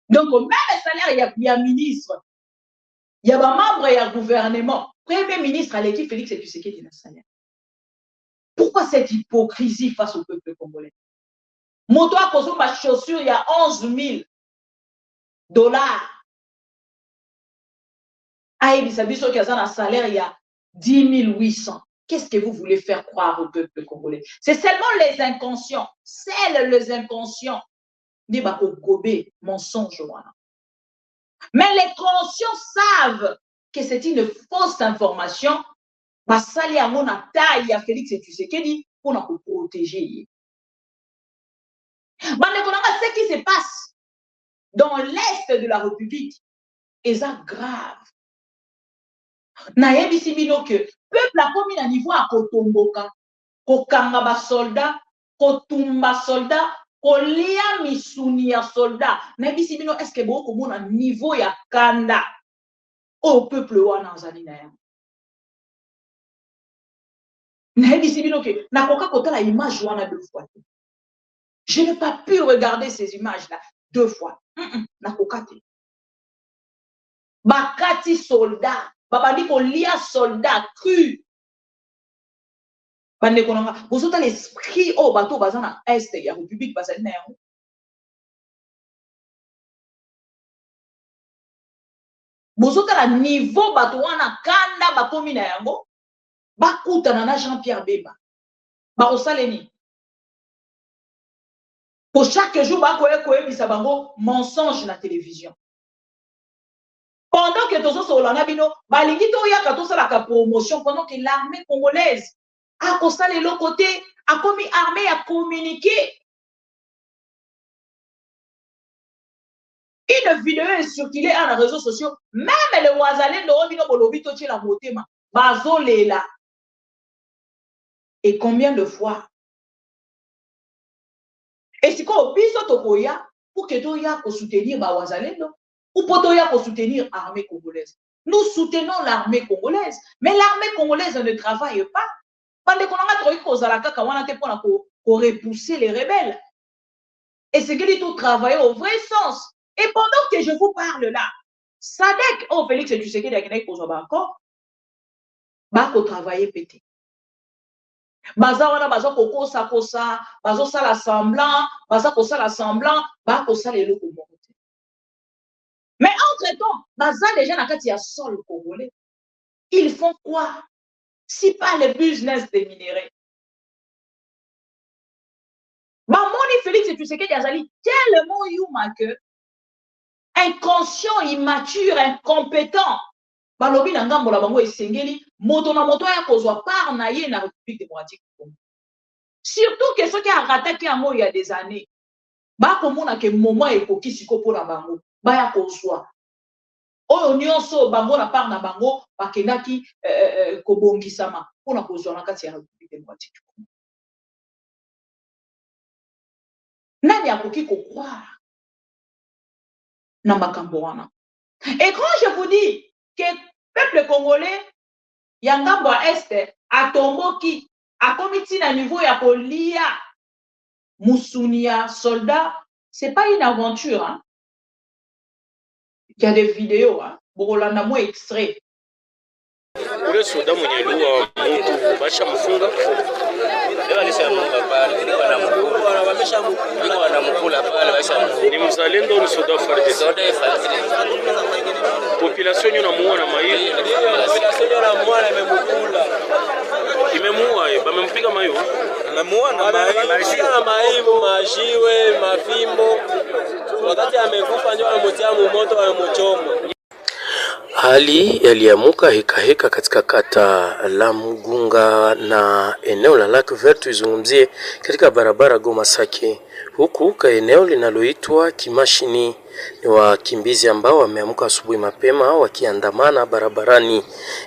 Donc, même le salaire, il y a ministre, il y a un membre, il y a un gouvernement. Premier ministre à l'équipe, Félix Tshisekedi, le salaire. Pourquoi cette hypocrisie face au peuple congolais? Moto a posé ma chaussure, il y a 11 000 $. Aïe, ça dit qu'il y a un salaire, il y a 10 800. Qu'est-ce que vous voulez faire croire au peuple congolais? C'est seulement les inconscients. Seuls les inconscients. Ni bako gobé, mensonge. Mais les conscients savent que c'est une fausse information. Basali a mon taille à Félix Tshisekedi pour nous protéger. Ce qui se passe dans l'est de la République est grave. Nayebi bino que peuple a commis à niveau à Kotomboka, Kokanga ba soldat, Kotumba soldat, Kolia misuni ya soldat. Nayebi bino est-ce que beaucoup mon à niveau ya kanda au peuple wana nzali na ya. Nayebi bino que nakoka kota la image wana 2 fois. Je n'ai pas pu regarder ces images-là 2 fois. Nakoka te. Bakati soldat. Babadi ko lia soldat cru. Bande konanga. Vous avez l'esprit au bateau bazana est ya République bazali na yango. Vous avez la niveau bateau wana kanda bakomi na yango. Bakuta na Jean-Pierre Bemba. Ba osaleni. Pour chaque jour bakoye bisa bango mensonge na télévision. Pendant que tous ceux qui bino balingi to ya kato sala ka promotion pendant que l'armée congolaise a constaté l'autre côté a commis armée à communiquer. Une vidéo est circulée dans les réseaux sociaux. Même les Ouazalais de bino bolobi to la motema bazolela. Et combien de fois? Et c'est quoi biso tokoya pour que to ya ko soutenir ba Ouazalais no? Ou pour soutenir l'armée congolaise. Nous soutenons l'armée congolaise, mais l'armée congolaise ne travaille pas. Pendant qu'on a pour repousser les rebelles. Et c'est qu'il faut travailler au vrai sens. Et pendant que je vous parle là, Sadek, oh Félix Tshisekedi a gagné pour encore, bah qu'on travaille pété. Baza wana baza koko sakosa, baza sala semblant, baza ko sala semblant, bah ko sala le Congo. Mais entre-temps, les gens qui sont sol congolais, ils font quoi? Si pas le business des minéraux. Moni Félix Tshisekedi azali tellement yuma que inconscient, immature, incompétent. Balobi na ngambo la bango esengeli moto na moto ya kozwa part na ye na République démocratique du Congo. Surtout que ceux qui a rattaqué il y a des années, ba komona ke moment ekoki siko pona bango, ba ya kozwa. Oyo nyonso bango na part na bango bakendaki kobongisama pona kozwa na kati ya République démocratique du Congo. Nani akoki kokroire na makambo wana? Et quand je vous dis que peuple congolais yangambo à est a tomboki a commis na niveau ya kolia musunia soldat, c'est pas une aventure, hein. Il y a des vidéos, hein. Borolanda mo extrait. Ule soda mwenye luwa mtu basha mfunga leo alisema pale ni wanamkula pale basha ni mzalendo ni soda FARDC population inamuona maili population inamuona imemkula imemuua bamempiga mayo amemuona na maivu majiwe mafimbo wakati amekufa ndio anamutia moto wanamuchoma. Hali yaliamuka heka katika kata la Mugunga na eneo la Lac Vert, izungumzie katika barabara Goma Sake. Huku ka eneo linaloitwa Kimashini ni wakimbizi ambao wameamuka asubuhi mapema wakiandamana barabarani.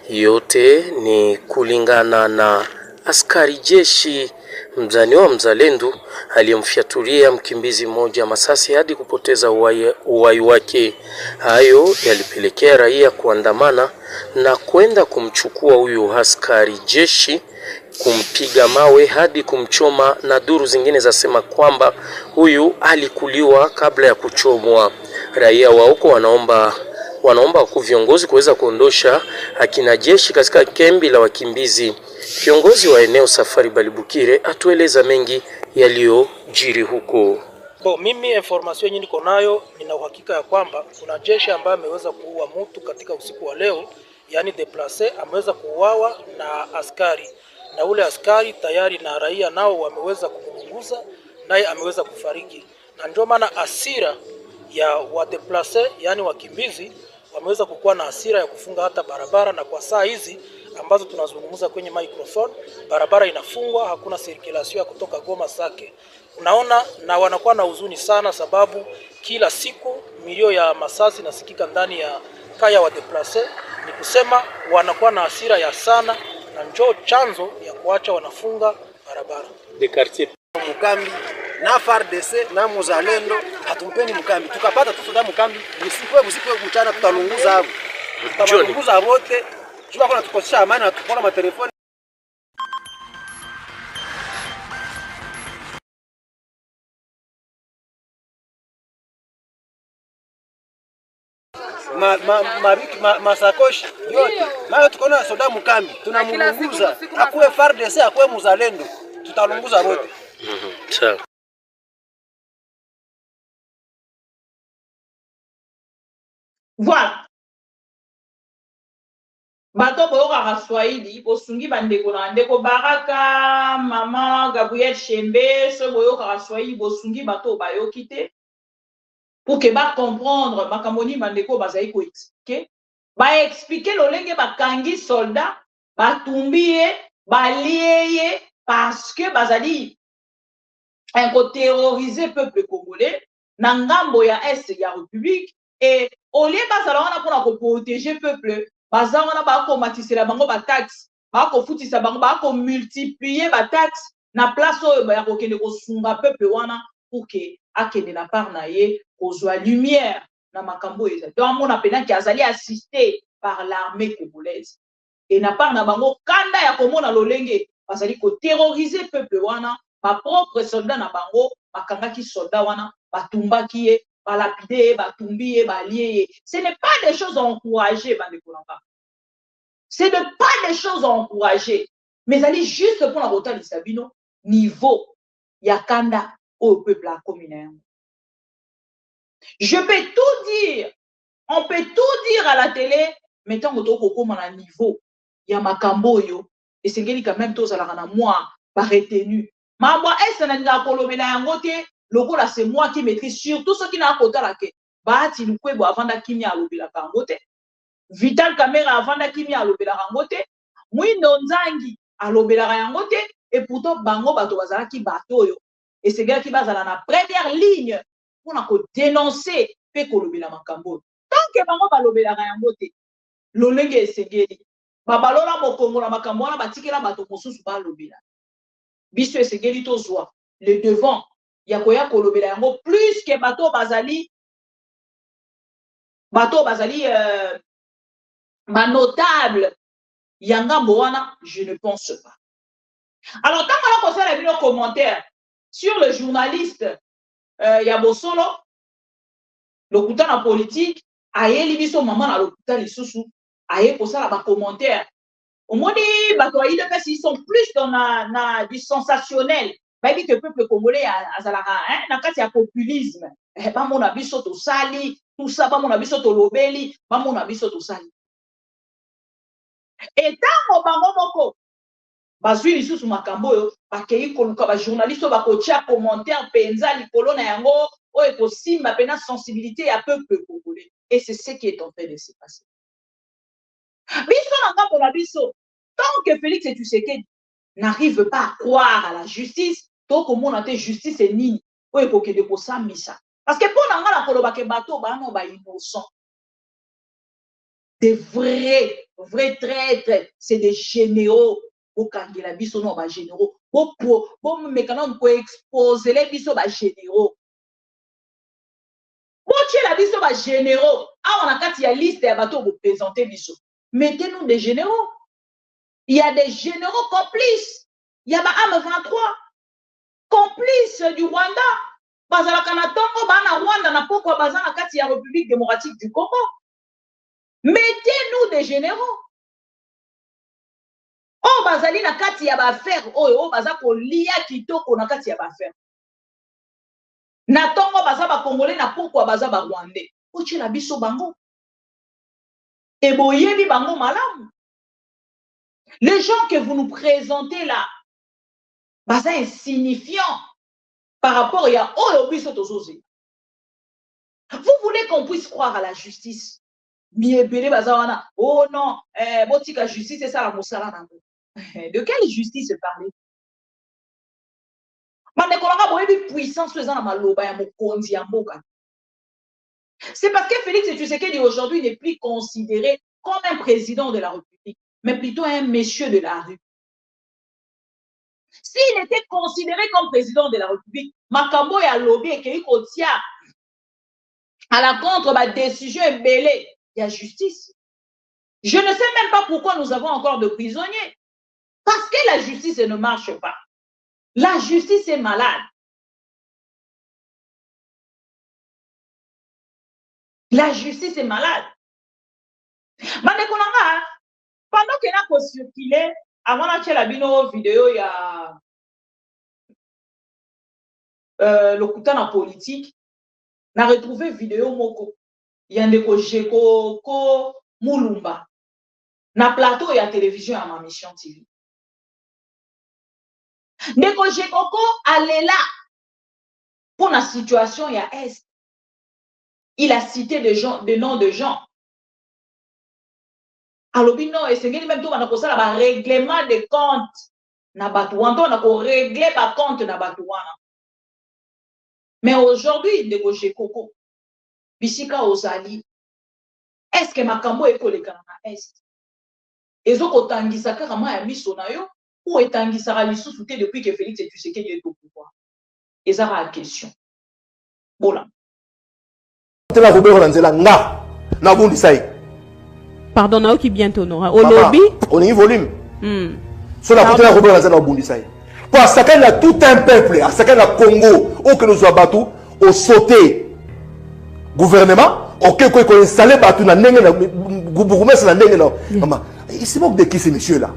Yote ni kulingana na askari jeshi mzaniwa mzalendo aliyemfiatulia mkimbizi mmoja masasi hadi kupoteza uhai wake. Hayo yalipelekea raia kuandamana na kwenda kumchukua huyu askari jeshi, kumpiga mawe hadi kumchoma, na duru zingine zasema kwamba huyu alikuliwa kabla ya kuchomwa. Raia wa huko wanaomba kwa viongozi kuweza kuondosha akina jeshi katika kambi la wakimbizi. Kiongozi wa eneo Safari Balibukire atueleza mengi yaliyojiri huko. Mimi information yenyewe niko nayo, nina uhakika ya kwamba kuna jeshi ambaye ameweza kuua mtu katika usiku wa leo, yani deplace ameweza kuuawa na askari, na ule askari tayari na raia nao wameweza kumpunguza, naye ameweza kufariki. Na ndio maana asira ya wa deplace, yani wakimbizi, wameweza kukuwa na hasira ya kufunga hata barabara, na kwa saa hizi ambazo tunazungumza kwenye microphone barabara inafungwa, hakuna circulation ya kutoka Goma Sake. Unaona, na wanakuwa na huzuni sana sababu kila siku milio ya masasi nasikika ndani ya kaya wa deplace. Ni kusema wanakuwa na hasira ya sana, na njoo chanzo ya kuacha wanafunga barabara. De quartier Mukambi na FARDC na muzalendo hatumpeni Mukambi, tukapata tufuda Mukambi usiku mchana tutalunguza hapo, tutalunguza wote jua kuna tukosha amani na tukona matelefoni. Masakoshi yote mayo tukona soda Mukambi tunamulunguza, akuwe FARDC akuwe muzalendo tutalunguza wote. Sawa. Voilà. Bato boyoka Swahili bosungi bandeko na ndeko Baraka, Mama Gabriel Shembe, so boyoka Swahili bosungi bato bayoki te pour que ba comprendre makamoni bandeko bazai ko expliquer. Ba expliquer lolenge bakangi soldat, batumbiye, balieye parce que bazali un terroriser peuple congolais na ngambo ya est ya République, et au lieu bazala wana pour protéger peuple baza wana ba ko matisela bango ba taxe, ba ko futisa bango, ba ko multiplier ba taxe na place oyo ba ko kende ko sunga peuple wana pour que akende na part na ye kozwa lumière na makambo eza. Donc on appelle qui azali assisté par l'armée congolaise et na part na bango kanda ya komona lolenge bazali ko terroriser peuple wana, ba propre soldat na bango bakangaki soldat wana batumbaki ye, balapide, batumbi, balié. Ce n'est pas des choses à encourager, ce n'est pas des choses à encourager. Mais allez juste pour la route de Sabino, niveau yakanda au peuple à communaire. Je peux tout dire, on peut tout dire à la télé, mais tant que tu comme à niveau, il y a makamboyo, et c'est quand même tous à la moi, pas retenu. Ma moi, est-ce que n'a pas le là, c'est moi qui maîtrise, surtout ceux qui n'ont pas côté. Bahati Lukwebo avanda kimia alobela kangote. Vital Kamera avanda kimia alobela kangote. Mwindo Nzangi alobela kangote. Et pourtant, bango bato bazala ki bato yo. Et c'est gars qui bazala na première ligne pour na ko dénoncer pe ko lobela makambo. Tant que bango balobela kangote. Lolenge esengeli. Babalola mokongo na makambo na batikela bato mosusu ba lobela. Biso esengeli to zwa le devant ya koya kolobela yango plus que bato bazali notable yanga moana, je ne pense pas. Alors tant qu'on a posé les commentaires sur le journaliste Yabosolo, le couteau en politique, aye libiso maman na le couteau lisusu, aye posé la commentaire. Au moins ils sont plus dans du sensationnel. Bah dit que le peuple congolais a un populisme. Pas mon abisso to sali, tout ça, pas mon abisso to lobeli, pas mon abisso to sali. Et tant au bango moko, bazui lisu su makambo yo, bakei koluka ba journaliste ba kotia commentaire penza likolo na yango, o eko simba pena sensibilité à peuple congolais. Et c'est ce qui est en train de se passer. Biso na ngambo na biso, tant que Félix Tshisekedi n'arrive pas à croire à la justice, tant que mon ante justice est nini, o eko kede ko sambisa. Parce que pour la koloba ke bato ba no ba innocent. Des vrais traîtres, c'est des généraux. Au Kangela biso no ba généraux. Bon mécanisme pour exposer les biso ba généraux. Bon tu la biso ba généraux. Ah on a quand il y a liste ya bato pour présenter biso. Mettez-nous des généraux. Il y a des généraux complices. Il y a ba AM23 complices du Rwanda. Bazala Kanatongo bana Rwanda na pokwa bazana kati ya République démocratique du Congo. Mettez-nous des généraux. Oh bazali na kati ya ba faire oh bazako lia kitoko na kati ya ba faire. Na tongo baza ba congolais na pokwa baza ba rwandais. Ochi la biso bango. Et boyebi bango malamu. Les gens que vous nous présentez là, baza insignifiants par rapport à oh biso tozozi. Vous voulez qu'on puisse croire à la justice? Oh non, botika justice, c'est ça la moussala. De quelle justice parlez? C'est parce que Félix Tshisekedi aujourd'hui n'est plus considéré comme un président de la République, mais plutôt un monsieur de la rue. S'il était considéré comme président de la République, Makambo et Alobi et Keiko Tia à la contre ma décision est belée. Il y a justice. Je ne sais même pas pourquoi nous avons encore de prisonniers. Parce que la justice ne marche pas. La justice est malade. La justice est malade. Pendant que nous avons circulé, avant la vidéo, il y a le couteau en politique, on a retrouvé vidéo moko. Il y a des Jeko Mulumba. Na plateau et à télévision à ma mission TV. Ndeko Jekoko allait là pour la situation il y a Est. Il a cité des noms de gens. Alors non et c'est même tout on a ça là règlement de compte na batuanto on a régler par compte na batuana. Mais aujourd'hui Ndeko Jekoko Bisika Ozali, est-ce que Makambo est collé à Est? Et ce qu'on tangisa carrément à Missonayo, ou est tangisa à l'issouté depuis que Félix Tshisekedi est au pouvoir? Et ça a la question. Voilà. Pardon, Naoki bientôt Nora. Au lobby? On y volume. Sur la côté de Robert Lanzela au Bundisai. Parce qu'il y a tout un peuple, à ce qu'il y a Congo, au que nous soyons battus, au sauté. Gouvernement, ok, quoi qu'on installe partout dans le gouvernement, c'est dans maman, il se moque de qui ces messieurs-là?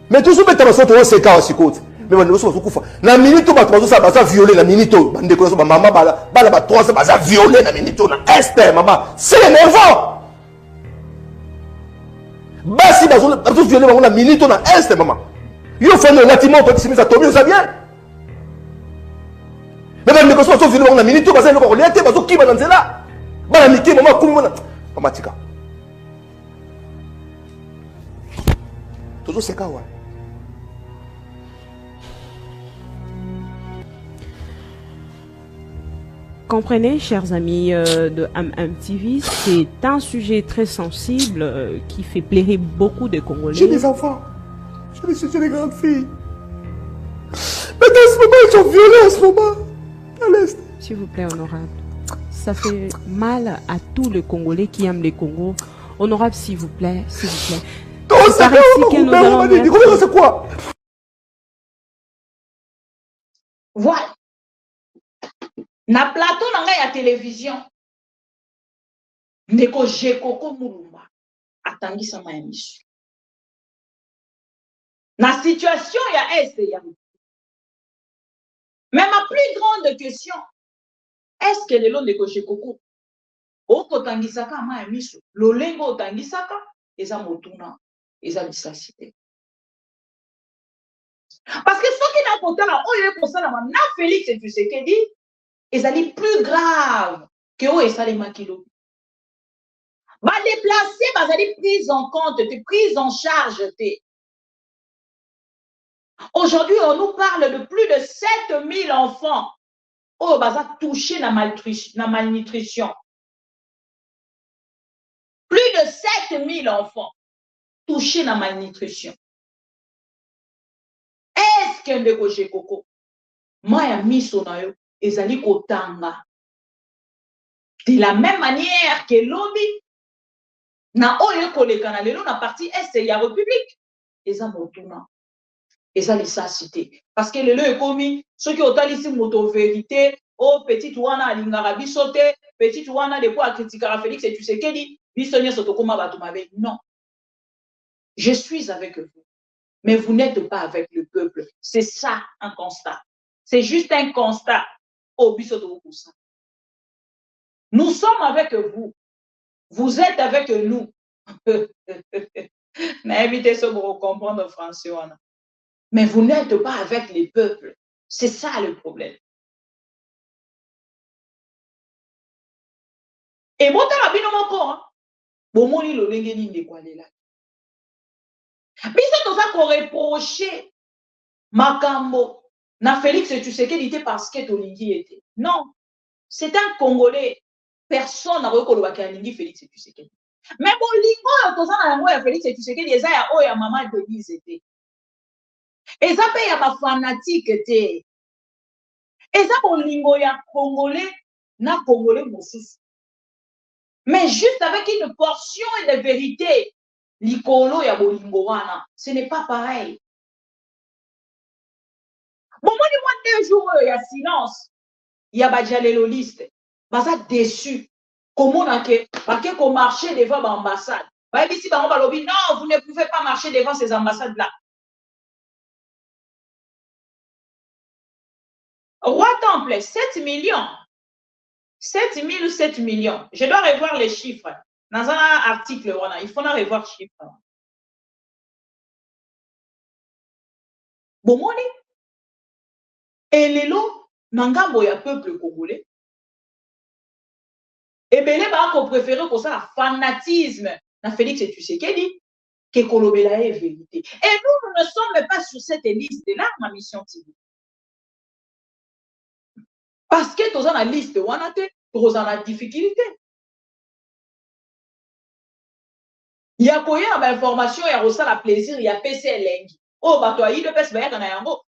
Mais tout ce que tu as fait, c'est cas aussi côté. Mais on est au coup. La minute où tu vas violer la minute, maman, bala 3 vas violer la minute, na est, maman, c'est énervant. Basi vas violer la minute, na est, maman. Il faut le bâtiment pour que ça tombe, ça vient. Mais même les personnes violer la minute, vas violer qui va dans là. bana mike mama komi mona mama tika tozo seka wa. Comprenez, chers amis de MMTV, c'est un sujet très sensible qui fait pleurer beaucoup de Congolais. J'ai des enfants, j'ai des grandes filles. Mais dans ce moment, ils sont violés en ce moment. À l'Est. S'il vous plaît, honorable. Ça fait mal à tous les Congolais qui aiment les Congos. Honorable, s'il vous plaît, s'il vous plaît. C'est quoi? Voilà. Na plateau nanga ya télévision ndeko Jekoko Mulumba atangisa ma émission na situation ya est ya. Mais ma plus grande question, est-ce que le long ndeko Jekoko okotangisaka ma émission lolengo otangisaka eza motuna eza bisasite? Parce que ce qui n'a pas là oyo ekosala na Félix Tshisekedi ezali plus grave que o esali makilo. Ba déplacer bazali prise en compte, prise en charge. Aujourd'hui, on nous parle de plus de 7000 enfants oh baza touchés na malnutrition. Plus de 7000 enfants touchés na malnutrition. Est-ce que ndeko Jekoko maya miso na yo ezali kotanga de la même manière que lobby na oyo koleka na lelo na parti est ya république eza motuna eza lisasité parce que lelo ekomi soki otalisi moto vérité o petite wana alingaka biso te petite wana depuis akritikaka Félix Tshisekedi biso nyonso tokoma bato mabe. Non, je suis avec vous mais vous n'êtes pas avec le peuple. C'est ça un constat, c'est juste un constat. Nous sommes avec vous. Vous êtes avec nous. N'invitez ce pour comprendre français. Mais vous n'êtes pas avec les peuples. C'est ça le problème. Et bon, t'as bien mon bon, mon île, le quoi là. Puis c'est tout ça qu'on reprochait Makambo. Na Félix Tshisekedi était parce que Tolingi était. Non, c'est un Congolais. Personne n'a reconnu Alingi Félix Tshisekedi. Mais bon, lingo toza na yango ya Félix Tshisekedi eza ya oya maman Denise était. Eza pe ya ba fanatique était. Eza bon lingo ya Congolais na Congolais mosusu. Mais juste avec une portion de vérité, likolo ya bolingo wana, ce n'est pas pareil. Bon, moi, dis-moi 2 jours, il y a silence. Il y a badjaléloliste. Baza déçu. Comment on a qu'on marcher devant l'ambassade? Non, vous ne pouvez pas marcher devant ces ambassades-là. Roi Temple, 7 millions. 7 000 ou 7 millions. Je dois revoir les chiffres. Dans un article, il faut revoir les chiffres. Bon, moi, et les lots, nangambo ya peuple congolais. Et bien, les gens préfèrent pour ça le fanatisme na Félix Tshisekedi que Kolobela est vérité. Et nous ne sommes pas sur cette liste-là, ma mission TV. Parce que tous dans la liste, on a la difficulté. Il y a quoi information, il y a aussi la plaisir, il y a PCLN. Oh, bah, toi, il y a des personnes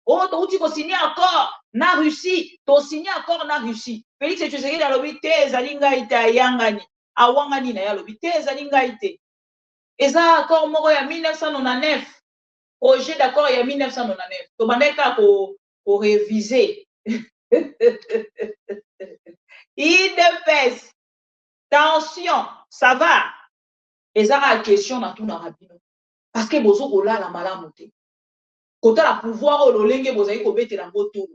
oh, tu as signé encore na Russie, tu as signé encore na Russie. Félix Tshisekedi a lobby te zalinga ite ayangani, awangani na ya lobby te zalinga ite. Et ça, accord moko ya 1999, projet d'accord il y a 1999. Tu bandeka ko réviser. IDPS, tension, ça va. Et ça a la question dans tout le rabino. Parce que bozo kola la malamote. Quand la pouvoir au lolenge bozaï ko bete la moto.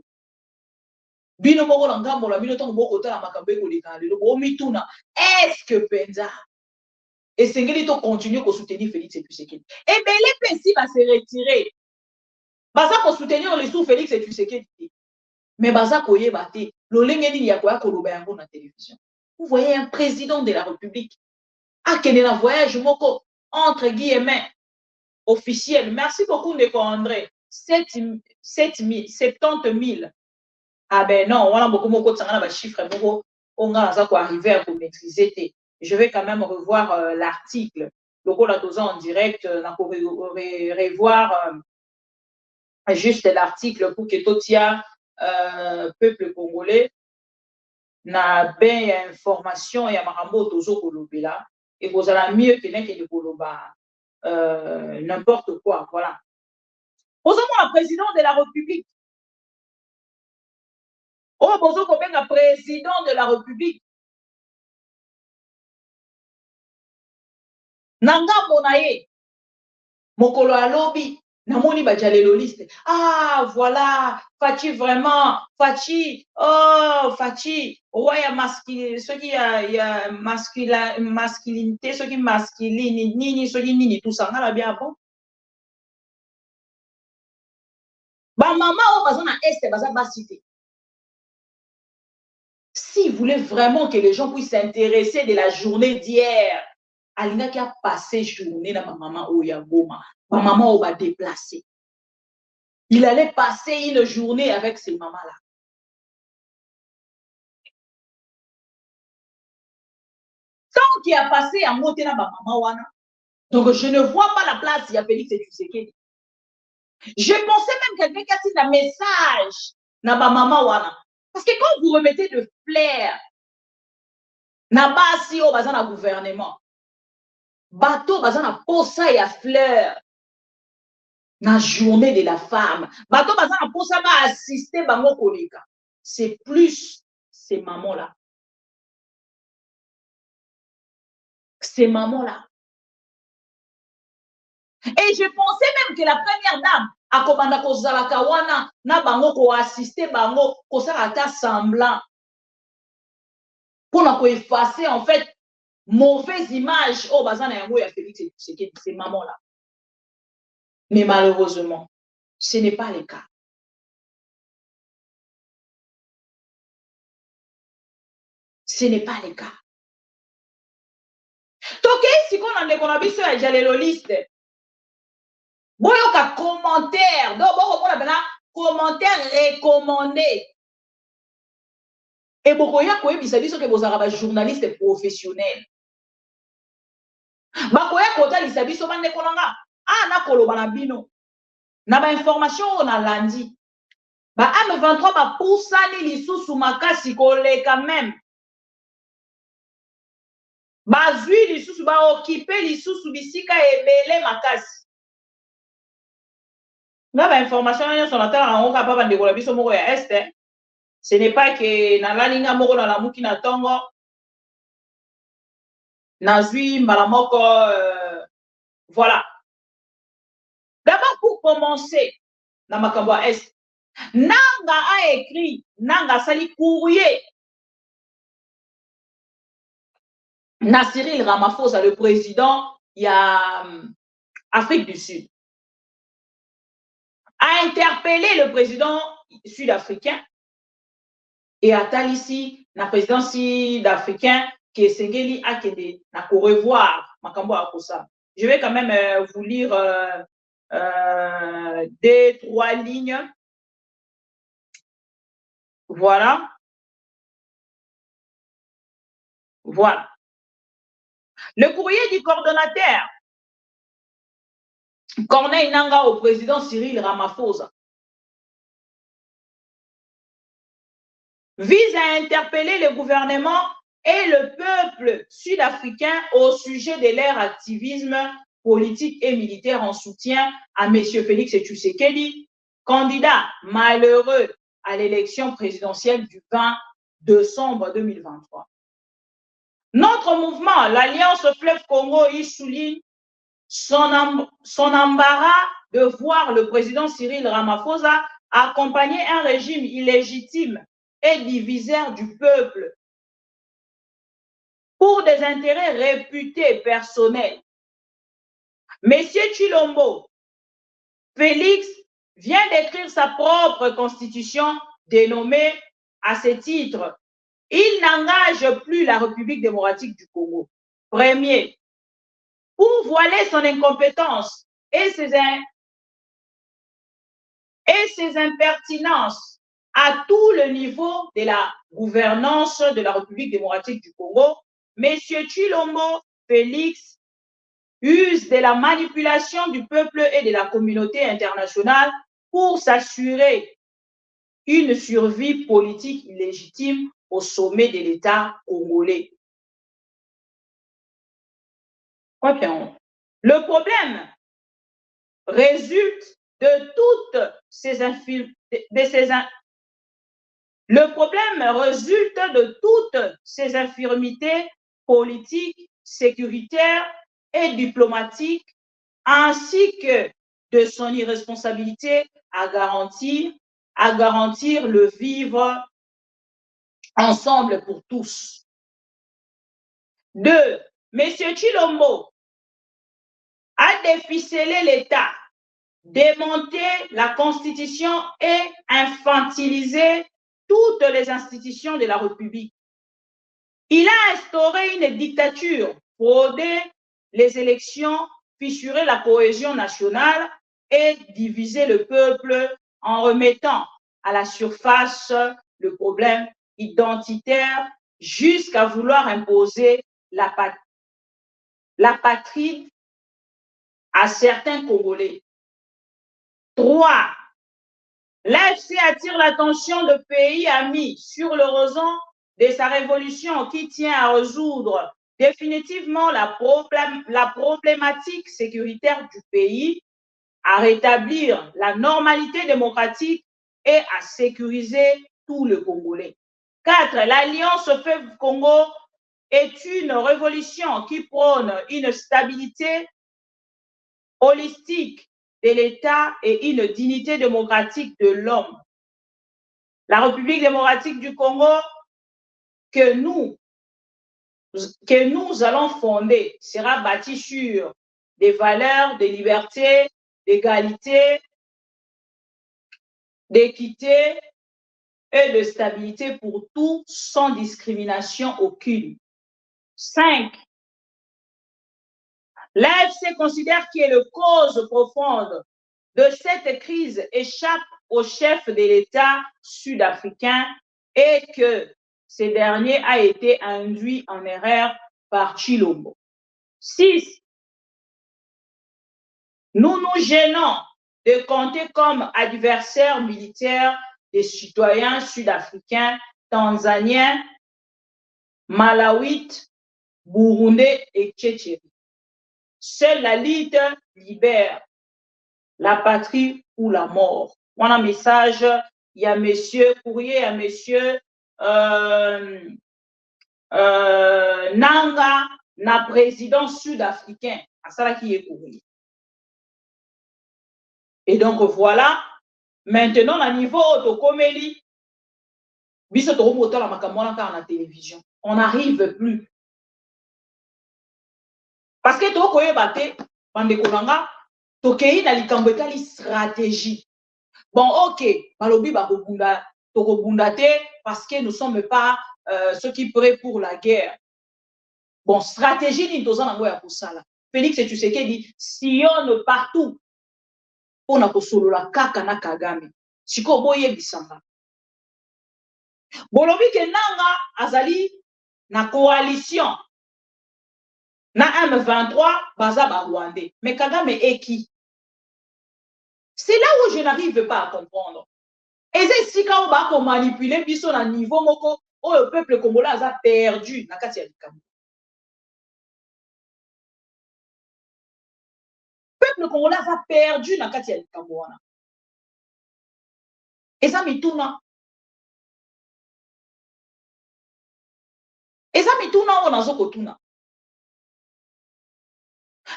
Bino moko la ngambo la bino tongo boko ta la makambe ko likale. Bo mituna. Est-ce que penza et sengeli to continuer ko soutenir Félix Tshisekedi. Et ben les pensi va se retirer. Baza ko soutenir le sous Félix Tshisekedi. Mais baza ko yeba te lolenge ni ya ko loba yango na télévision. Vous voyez un président de la République. Ah, quel est un voyage, entre guillemets, officiel. Merci beaucoup, Ndeko André. 70 000. Ah ben non, on a beaucoup de chiffres, on a arrivé à maîtriser. Je vais quand même revoir l'article. Donc, on a deux ans en direct, on a revoir juste l'article pour que Totia, peuple congolais, na ben information ya makambo tozo kolobela et vous allez mieux que de koloba n'importe quoi, voilà. Posons le président de la République. Oh, bozo kobenga président de la République. Nanga monaye. Mokolo alobi. Namoni bajaleloliste. Ah, voilà. Fachi vraiment. Fachi. Oh, Fachi. Ouais, ceux qui a masculinité, ceux qui masculine, nini, ceux qui nini, tout ça. On a bien bon. Ba maman, on va dans est, va citer. Si vous voulez vraiment que les gens puissent s'intéresser de la journée d'hier, Alina qui a passé journée dans ma maman Oyagoma, ma maman va déplacer. Il allait passer une journée avec ces mamans-là. Tant qu'il a passé à monter dans ma maman Wana, donc je ne vois pas la place, il y a Félix et Tshisekedi. Je pensais même quelqu'un qui a dit un message dans ma maman Wana. Parce que quand vous remettez de flair, na basi au bazan na gouvernement, bateau bazan na posa ya fleur, na journée de la femme, bateau bazan na posa ba assister bango koleka. C'est plus ces mamans-là. Ces mamans-là. Et je pensais même que la première dame, a komanda kozala kawana, na bango ko assister bango, ko sarata semblant. Pour effacer en fait mauvaise image au bazan na yango ya Félix Tshisekedi, ces mamans-là. Mais malheureusement, ce n'est pas le cas. Ce n'est pas le cas. Toké si qu'on a vu sur la liste. Boyoka commentaire, donc commentaire recommandé. Et bokoya koyebisa biso ke bozala ba journaliste professionnel. Bakoya kotalisa biso bande kolanga. Ah na koloba na bino. Na ba information on a lundi. Ba M23 ba poussani lisusu makasi koleka même. Ba zui lisusu ba occuper lisusu bisika ebele makasi. Na ba information sur la terre en ka papa ndekola biso moko ya est. Ce n'est pas que na la linga moko na la muki na tongo. Na zui mbala moko voilà. D'abord pour commencer na makambo ya est. Nanga a écrit, Nanga sali courrier. Na Cyril Ramaphosa, le président, il y a Afrique du Sud, a interpellé le président sud-africain et a ici, le président sud-africain qui est Sengeli Akede, n'a qu'au revoir, Makambo Akosa. Je vais quand même vous lire 2-3 lignes. Voilà. Voilà. Le courrier du coordonnateur Corneille Nanga au président Cyril Ramaphosa vise à interpeller le gouvernement et le peuple sud-africain au sujet de leur activisme politique et militaire en soutien à M. Félix Tshisekedi, candidat malheureux à l'élection présidentielle du 20 décembre 2023. Notre mouvement, l'Alliance Fleuve Congo, y souligne son embarras de voir le président Cyril Ramaphosa accompagner un régime illégitime et divisaire du peuple pour des intérêts réputés personnels. Monsieur Chilombo, Félix vient d'écrire sa propre constitution dénommée à ce titre il n'engage plus la République démocratique du Congo. Premier, pour voiler son incompétence et ses impertinences à tout le niveau de la gouvernance de la République démocratique du Congo, M. Tshilombo Félix use de la manipulation du peuple et de la communauté internationale pour s'assurer une survie politique illégitime au sommet de l'État congolais. Le problème résulte de toutes ces infirmités politiques, sécuritaires et diplomatiques, ainsi que de son irresponsabilité à garantir le vivre ensemble pour tous. 2. M. Tshilombo a déficelé l'État, démonté la Constitution et infantilisé toutes les institutions de la République. Il a instauré une dictature, fraudé les élections, fissuré la cohésion nationale et divisé le peuple en remettant à la surface le problème identitaire jusqu'à vouloir imposer la patrie à certains Congolais. 3. L'AFC attire l'attention de pays amis sur l'horizon de sa révolution qui tient à résoudre définitivement la problématique sécuritaire du pays, à rétablir la normalité démocratique et à sécuriser tout le Congolais. 4. L'Alliance Fleuve Congo est une révolution qui prône une stabilité holistique de l'État et une dignité démocratique de l'homme. La République démocratique du Congo que nous allons fonder sera bâtie sur des valeurs de liberté, d'égalité, d'équité et de stabilité pour tous sans discrimination aucune. 5. L'AFC considère que la cause profonde de cette crise échappe au chef de l'État sud-africain et que ce dernier a été induit en erreur par Tshilombo. 6. Nous nous gênons de compter comme adversaires militaires des citoyens sud-africains, tanzaniens, malawites, burundais et tchétchènes. Seule la lutte libère la patrie ou la mort. On a un message, il y a monsieur courrier, il y a monsieur Nanga, na président sud-africain, à ça qui est courrier. Et donc voilà, maintenant, à niveau de Komeli, la télévision, on n'arrive plus. Parce que to koye bate, bande konanga, to kei na likambo etali stratégie. Bon, ok, balobi bakobunda, to kobunda te parce que nous ne sommes pas ceux qui prêtent pour la guerre. Bon, stratégie ni toza nango ya kosala. Félix Tshisekedi sillonne partout. On a kosolola kaka na Kagame. Siko boye bisanga. Bolobi ke nanga azali na coalition. Na M23, baza ba Rwandais. Mais Kagame est qui? C'est là où je n'arrive pas à comprendre. Et c'est si quand on va manipuler biso na niveau moko, où le peuple congolais a perdu na kati ya likambo. Le Congolais a perdu na kati ya likambo wana. Eza mituna. Eza mituna ona zokotuna.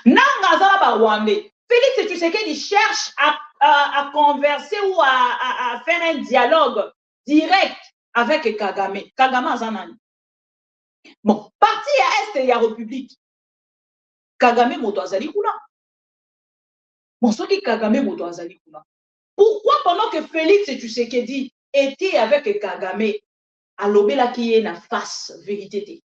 Nanga azala ba Rwandais. Félix Tshisekedi cherche à converser ou à faire un dialogue direct avec Kagame. Kagame azanani. Bon, parti à est ya République. Kagame moto azali kuna. Bon, ce qui Kagame moto azali kuna. Pourquoi pendant que Félix Tshisekedi était avec Kagame, alobela qui est na face vérité.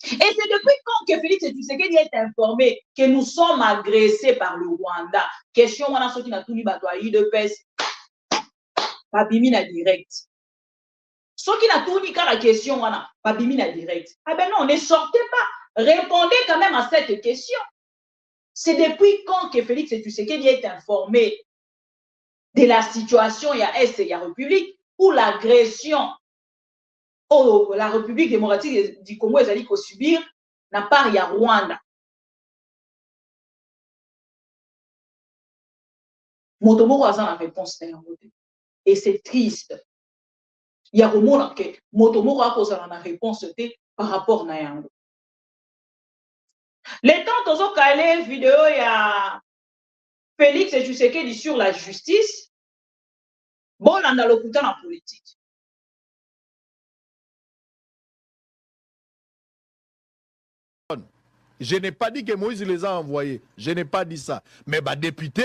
Et c'est depuis quand que Félix Tshisekedi est informé que nous sommes agressés par le Rwanda. Question, on a sorti na tout libatoi de pes. Babimi na direct. Ce qui n'a tout dit qu'à la question, on a Babimi na direct. Ah ben non, ne sortez pas. Répondez quand même à cette question. C'est depuis quand que Félix Tshisekedi est informé de la situation, il y a Est et il y a République, où l'agression la République démocratique du Congo est allée subir n'a pas il y a Rwanda. Motomoko a la réponse et c'est triste. Il y a vraiment que Motomoko a la réponse par rapport à Yango. Les temps tozo calé vidéo il y a Félix Tshisekedi sur la justice. Bon, on a le dans la politique. Je n'ai pas dit que Moïse les a envoyés. Je n'ai pas dit ça. Mais bah député,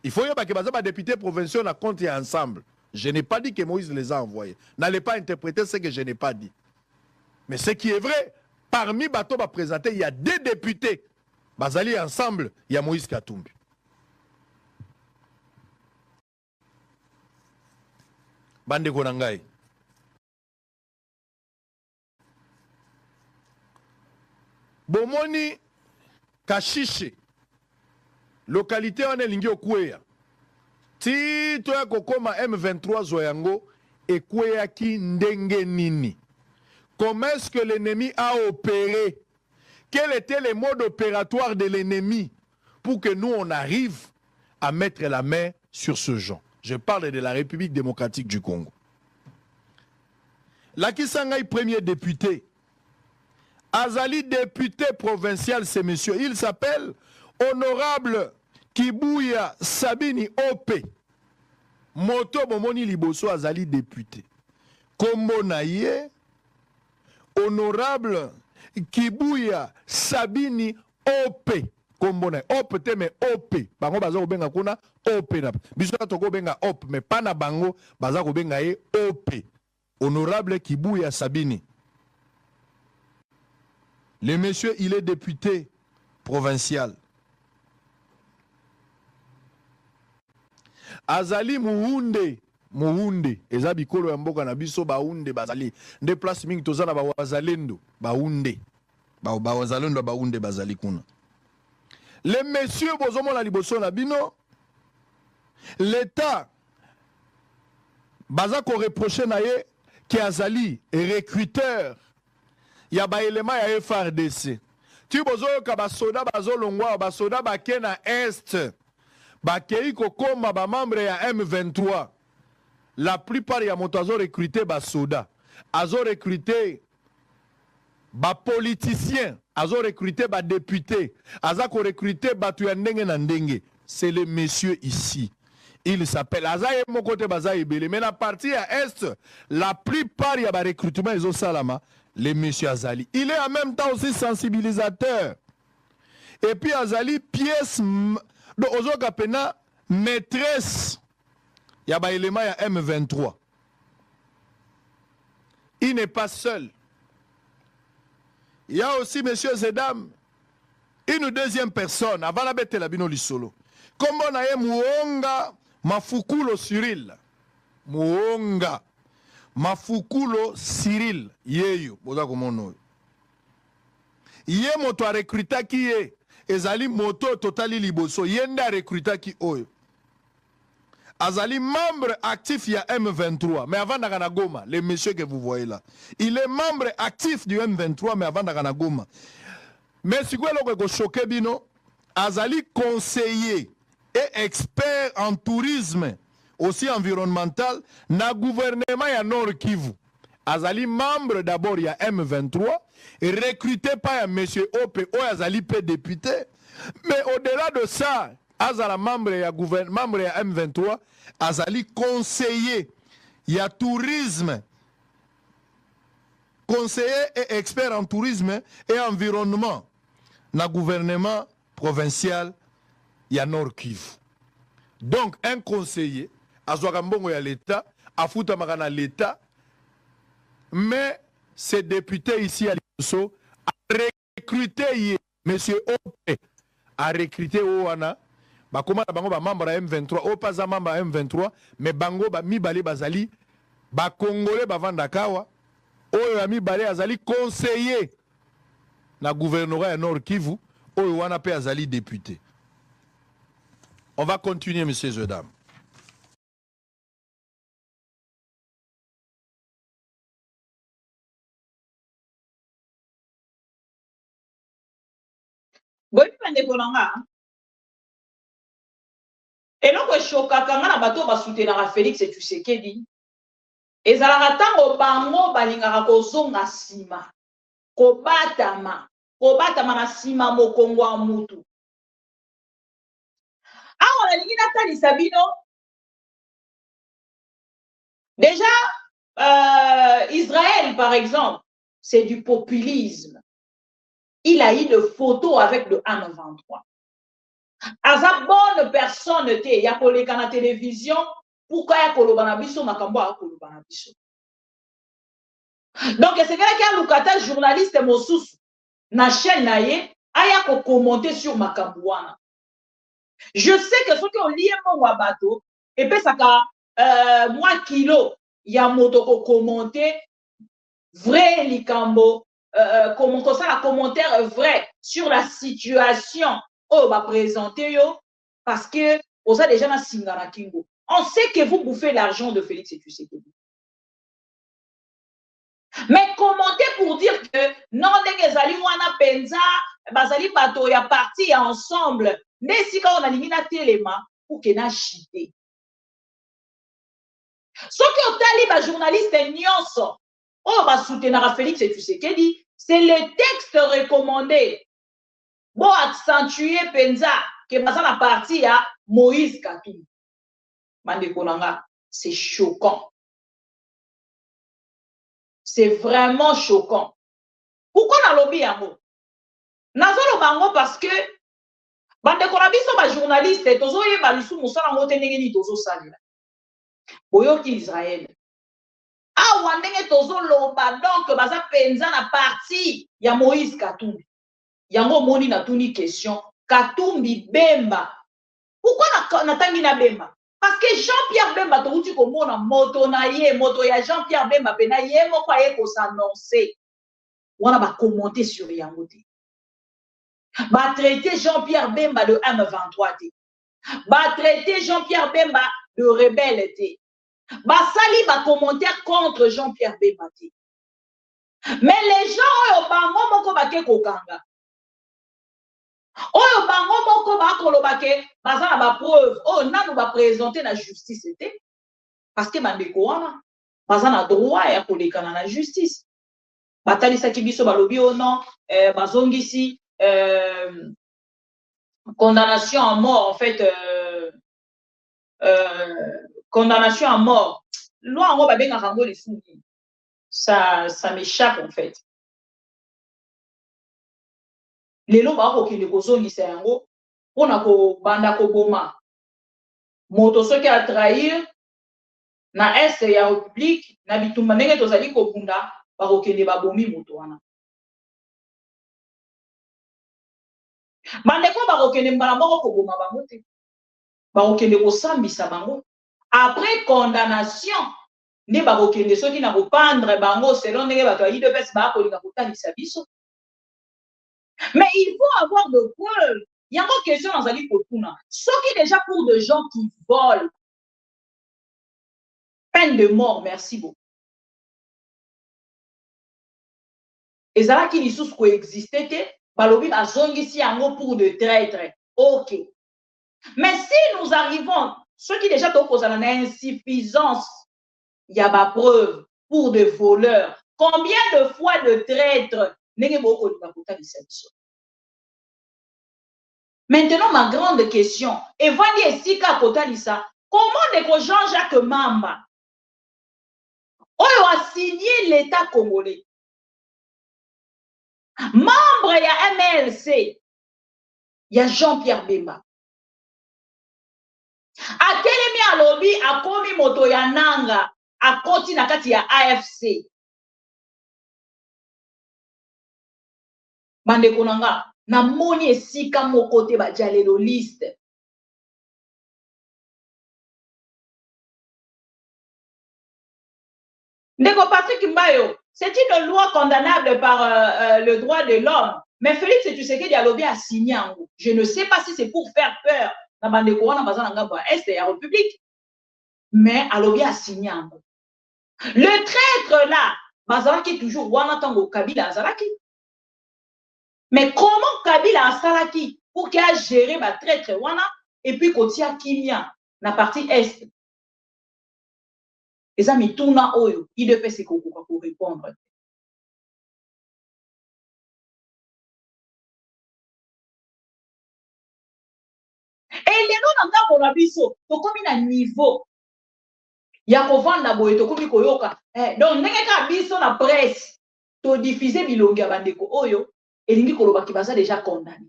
il faut que les députés provinciaux na compte ensemble. Je n'ai pas dit que Moïse les a envoyés. N'allez pas interpréter ce que je n'ai pas dit. Mais ce qui est vrai, parmi bateaux présentés, il y a des députés. Bazali ensemble, il y a Moïse Katumbi. Bande Konangai. Bomoni Kashishi, localité on est lingi okweya. Ti to ya kokoma M23 zoyango ekweya ki ndenge nini. Comment est-ce que l'ennemi a opéré? Quel était le mode opératoire de l'ennemi pour que nous on arrive à mettre la main sur ce genre? Je parle de la République démocratique du Congo. Laki Sangai, premier député. Azali député provincial, c'est monsieur. Il s'appelle Honorable Kibuya Sabini Ope. Moto Bomoni Liboso Azali député. Kombo naye Honorable Kibuya Sabini Ope. Kombo naye Ope te me Ope. Bango baza ko benga kuna Ope na. Biso toko benga Ope mais pas na bango baza ko benga ye Ope. Honorable Kibuya Sabini. Le monsieur, il est député provincial. Azali Muhunde. Muhunde. Eza bikolo ya mboka na biso baunde bazali. Nde place mingi tozana ba wazalendo. Baunde. Ba wazalendo baunde bazali kuna. Le monsieur bozomo la liboso na bino. L'État baza ko reprocher na ye ki azali recruteur. Il y a des éléments à FRDC. Tu bozo ka basoda bazolongwa basoda bake na est. Bakei kokoma ba membre ya M23. La plupart ya moto azo recruter basoda. Azo recruter ba politicien, azo recruter ba député, azo recruter batu ya ndenge na ndenge. C'est le monsieur ici. Il s'appelle Azaye Mokote Bazaye Bele. Mais la partie à Est, la plupart y a ba recrutement ils ont salama. Les monsieur Azali. Il est en même temps aussi sensibilisateur. Et puis Azali, pièce de Ozoka Pena, maîtresse. Il y a un élément, il y a M23. Il n'est pas seul. Il y a aussi, messieurs et dames, une deuxième personne, avant la bête la bino lisolo. Comme on a Muonga Mafukulo Cyril. Muonga Mafukulo Cyril. Yeyo. Boza komono. Ye moto a recruta qui est. Ezali moto totali liboso. Yenda recruta qui oyo. Azali membre actif il y a M23. Mais avant d'agana Goma, les messieurs que vous voyez là. Il est membre actif du M23, mais avant d'agana Goma. Mais si vous voulez choquer bino, Azali conseiller et expert en tourisme, aussi environnemental, na gouvernement ya Nord Kivu. Azali membre d'abord il y a M23 et recruté par monsieur Ope ou Azali P député. Mais au-delà de ça, Azala membre ya gouvernement, membre ya M23, Azali conseiller, il y a tourisme, conseiller et expert en tourisme et environnement, na gouvernement provincial, il y a Nord Kivu. Donc un conseiller, azwaka mbongo ya l'État, afutamaka na l'État, mais ces députés ici à Liboso a recruté monsieur OP, a recruté Owana, bakoma na bango ba membre ya M23, opaza membre ya M23, mais bango ba mibale bazali ba congolais bavanda kawa, oyo ya mibale azali conseiller na gouvernorat ya Nord Kivu, oyo wana pe azali député. On va continuer, messieurs et dames. boyi bandeko na nga eloko eshokaka nga na bato basutenaka Félix Tshisekedi ezalaka ntango bango balingaka kozonga nsima kobatama na nsima mokongo ya mutu. Awa nalingi natalisa bino déjà Israël par exemple c'est du populisme. Il a eu des photos avec le M23. Aza bonne personne te ya koleka na télévision pourquoi ya koloba na biso makambo ya koloba na biso. Donc c'est quelqu'un qui a lukata journaliste mosusu na chaîne na ye aya ko commenter sur makambo wana. Je sais que ceux qui ont lié mon bateau et puis ça ka moi kilo ya moto ko commenter vrai likambo comment ça la commentaire vrai sur la situation oh va présenter yo parce que on a déjà na singana kingo. On sait que vous bouffez l'argent de Félix Tshisekedi. Mais commentez pour dire que non ndengezali wana penza bazali bato ya parti ensemble nesika on a lingina telema pour que na chité. Ce que otali ba journaliste nyonso oh va soutenir Félix Tshisekedi, c'est le texte recommandé. Bon accentuer penza que baza na parti ya Moïse Katumbi. Bandeko nanga, c'est choquant. C'est vraiment choquant. Pourquoi na lobby yango? Nazolo bango parce que bandeko na biso ba journaliste tozo yeba lisu musala ngote ndenge ni tozo salila. Boyoki Israël. Awa ndenge tozo loba donc baza penza na parti ya Moïse Katumbi. Yango moni na tuni question Katumbi Bemba. Pourquoi na tangi na Bemba? Parce que Jean-Pierre Bemba touti komona moto na ye moto ya Jean-Pierre Bemba pena ye moko aye ko s'annoncer. Wana ba commenter sur yango te. Ba traiter Jean-Pierre Bemba de M23 te. Ba traiter Jean-Pierre Bemba de rebelle te. Ba sali ba commentaire contre Jean-Pierre Bemba te. Mais les gens oyo bango moko bake kokanga. Oyo bango moko bakoloba ke baza na ba preuve oh nanu ba présenter na justice te parce que bandeko wana baza na droit ya kolekana na justice batalisa ki biso balobi oh non bazongisi condamnation à mort en fait condamnation à mort loi ngo ba benga rango les fous ça m'échappe en fait. Lelo ba ko kile kozongisa yango pona ko banda ko boma moto soki a trahir na est ya république na bitumba ndenge tozali ko bunda ba ko kende ba bomi moto wana bande ko ba ko kende mbala moko ko boma bango te ba ko kende ko sambisa bango après condamnation ne ba ko kende soki na ko pendre bango selon ndenge ba to yi de pes ba ko linga ko talisa biso. Mais il faut avoir de preuves. Il y a encore question dans Ali Kotuna. Ce qui est déjà pour des gens qui volent. Peine de mort, merci beaucoup. Et ça là qui dit sous quoi existait, balobi a zongi si yango pour de traîtres. Ok. Mais si nous arrivons, ceux qui déjà t'ont causé une insuffisance, il y a ma preuve pour des voleurs. Combien de fois de traîtres? Maintenant, ma grande question, Evandi Esika Kotalisa, comment Jean-Jacques Mamba a signé l'État congolais? Membre, il y a MLC, il y a Jean-Pierre Bemba. A Télémi alobi akomi moto ya nanga akoti na kati ya AFC. Bandeko nanga na moni esika moko te bajalelo liste. Ndeko Patrick Mbayo, c'est une loi condamnable par le droit de l'homme. Mais Félix Tshisekedi alobi a signé en gros. Je ne sais pas si c'est pour faire peur na bandeko wana bazana ngamba est ya République. Mais alobi a signé en gros. Le traître là, bazalaki toujours wana tango Kabila azalaki. Mais comment Kabila asalaki pour qu'il a géré ba traître wana et puis kotia kimia na partie est. Les amis tourna oyo, il devait se kokoka pour répondre. Et les gens n'ont pas pour biso, to komi na niveau. Ya kovanda boye to komi koyoka. Donc ndenge ka biso na presse, to diffuser bilongi ya bandeko oyo, elingi koloba ki baza déjà condamné.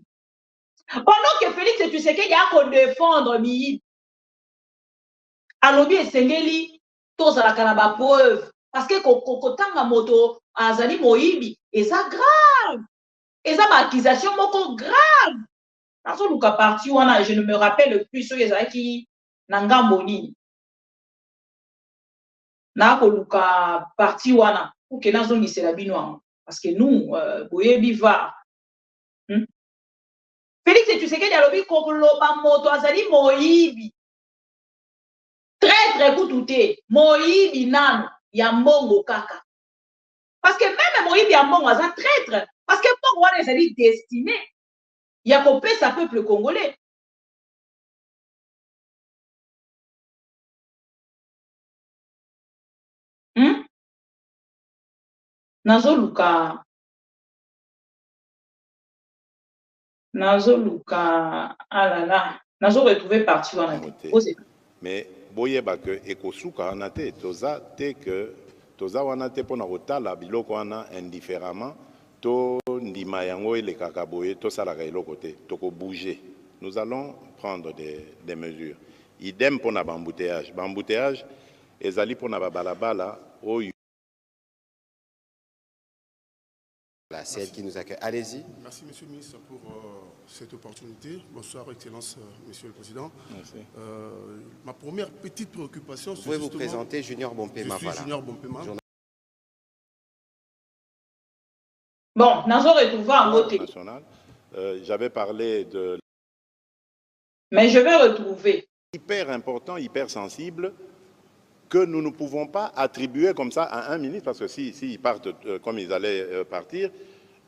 Pendant que Félix Tshisekedi a ko défendre mi alobi esengeli tozalaka na ba preuve parce que kokotanga moto azali moyibi eza grave, eza ba accusation moko grave. Nazo luka parti wana, je ne me rappelle plus so ezalaki na ngambo nini. Na ko luka parti wana pour que nazo ngisela bino parce que nous boyebi va. Félix Tshisekedi alobi kokoloba moto azali moyibi. Traître kututé, moyibi nano ya mbongo kaka. Parce que même moyibi ya mbongo aza traître parce que mbongo wana ezali destiné ya kopesa peuple congolais. Nazoluka alala nazo retrouver parti wana. Mais boyeba que ekosuka wana te toza te que toza wana te pona kotala biloko wana indifféremment to ndima yango elekaka boye tosalaka eloko te toko bouger. Nous allons prendre des mesures. Idem pona bambouteillage. Bambouteillage ezali pona babalabala oyo. C'est elle qui nous accueille. Allez-y. Merci, Monsieur le ministre, pour cette opportunité. Bonsoir, Excellence, Monsieur le Président. Ma première petite préoccupation, c'est vous pouvez vous présenter, Junior Bompema. Je suis Junior Bompema. Bon, nous avons retrouvé en vote. J'avais parlé de... Mais je vais retrouver. Hyper important, hyper sensible, que nous ne pouvons pas attribuer comme ça à un ministre, parce que s'ils partent comme ils allaient partir,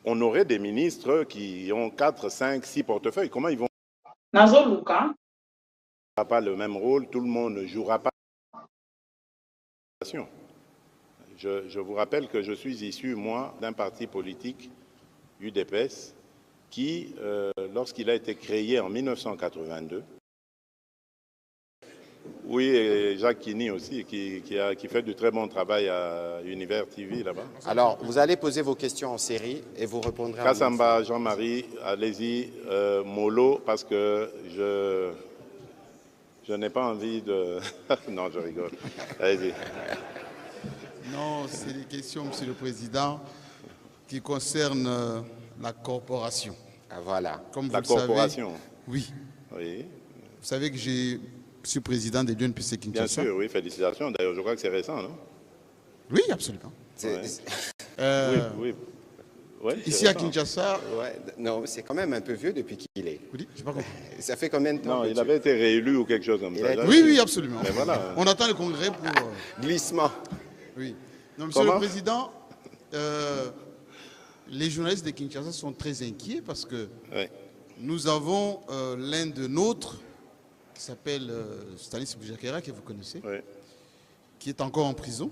on aurait des ministres qui ont 4, 5, 6 portefeuilles. Comment ils vont... Nazo Luka. Pas le même rôle, tout le monde ne jouera pas. Je vous rappelle que je suis issu, moi, d'un parti politique, UDPS, qui, lorsqu'il a été créé en 1982, oui, et Jacques Kini aussi, qui fait du très bon travail à Univers TV là-bas. Alors, vous allez poser vos questions en série et vous répondrez à Kassamba, Jean-Marie, allez-y, Molo, parce que je n'ai pas envie de... Non, je rigole. Allez-y. Non, c'est des questions, Monsieur le Président, qui concernent la corporation. Ah, voilà. Comme la vous corporation. Le savez, oui. Oui. Vous savez que je suis président de l'UNPC Kinshasa. Bien sûr, oui, félicitations. D'ailleurs, je crois que c'est récent, non? Oui, absolument. Oui. Ouais, ici à Kinshasa... Ouais, non, c'est quand même un peu vieux depuis qu'il est. Oui, je sais pas comment. Ça fait combien de temps? Non, il avait été réélu ou quelque chose comme ça. Oui, oui, absolument. Mais voilà. On attend le congrès pour... Glissement. Oui. Non, Monsieur le Président, les journalistes de Kinshasa sont très inquiets parce que nous avons l'un de nôtres qui s'appelle Stanis Boujakera, que vous connaissez, qui est encore en prison.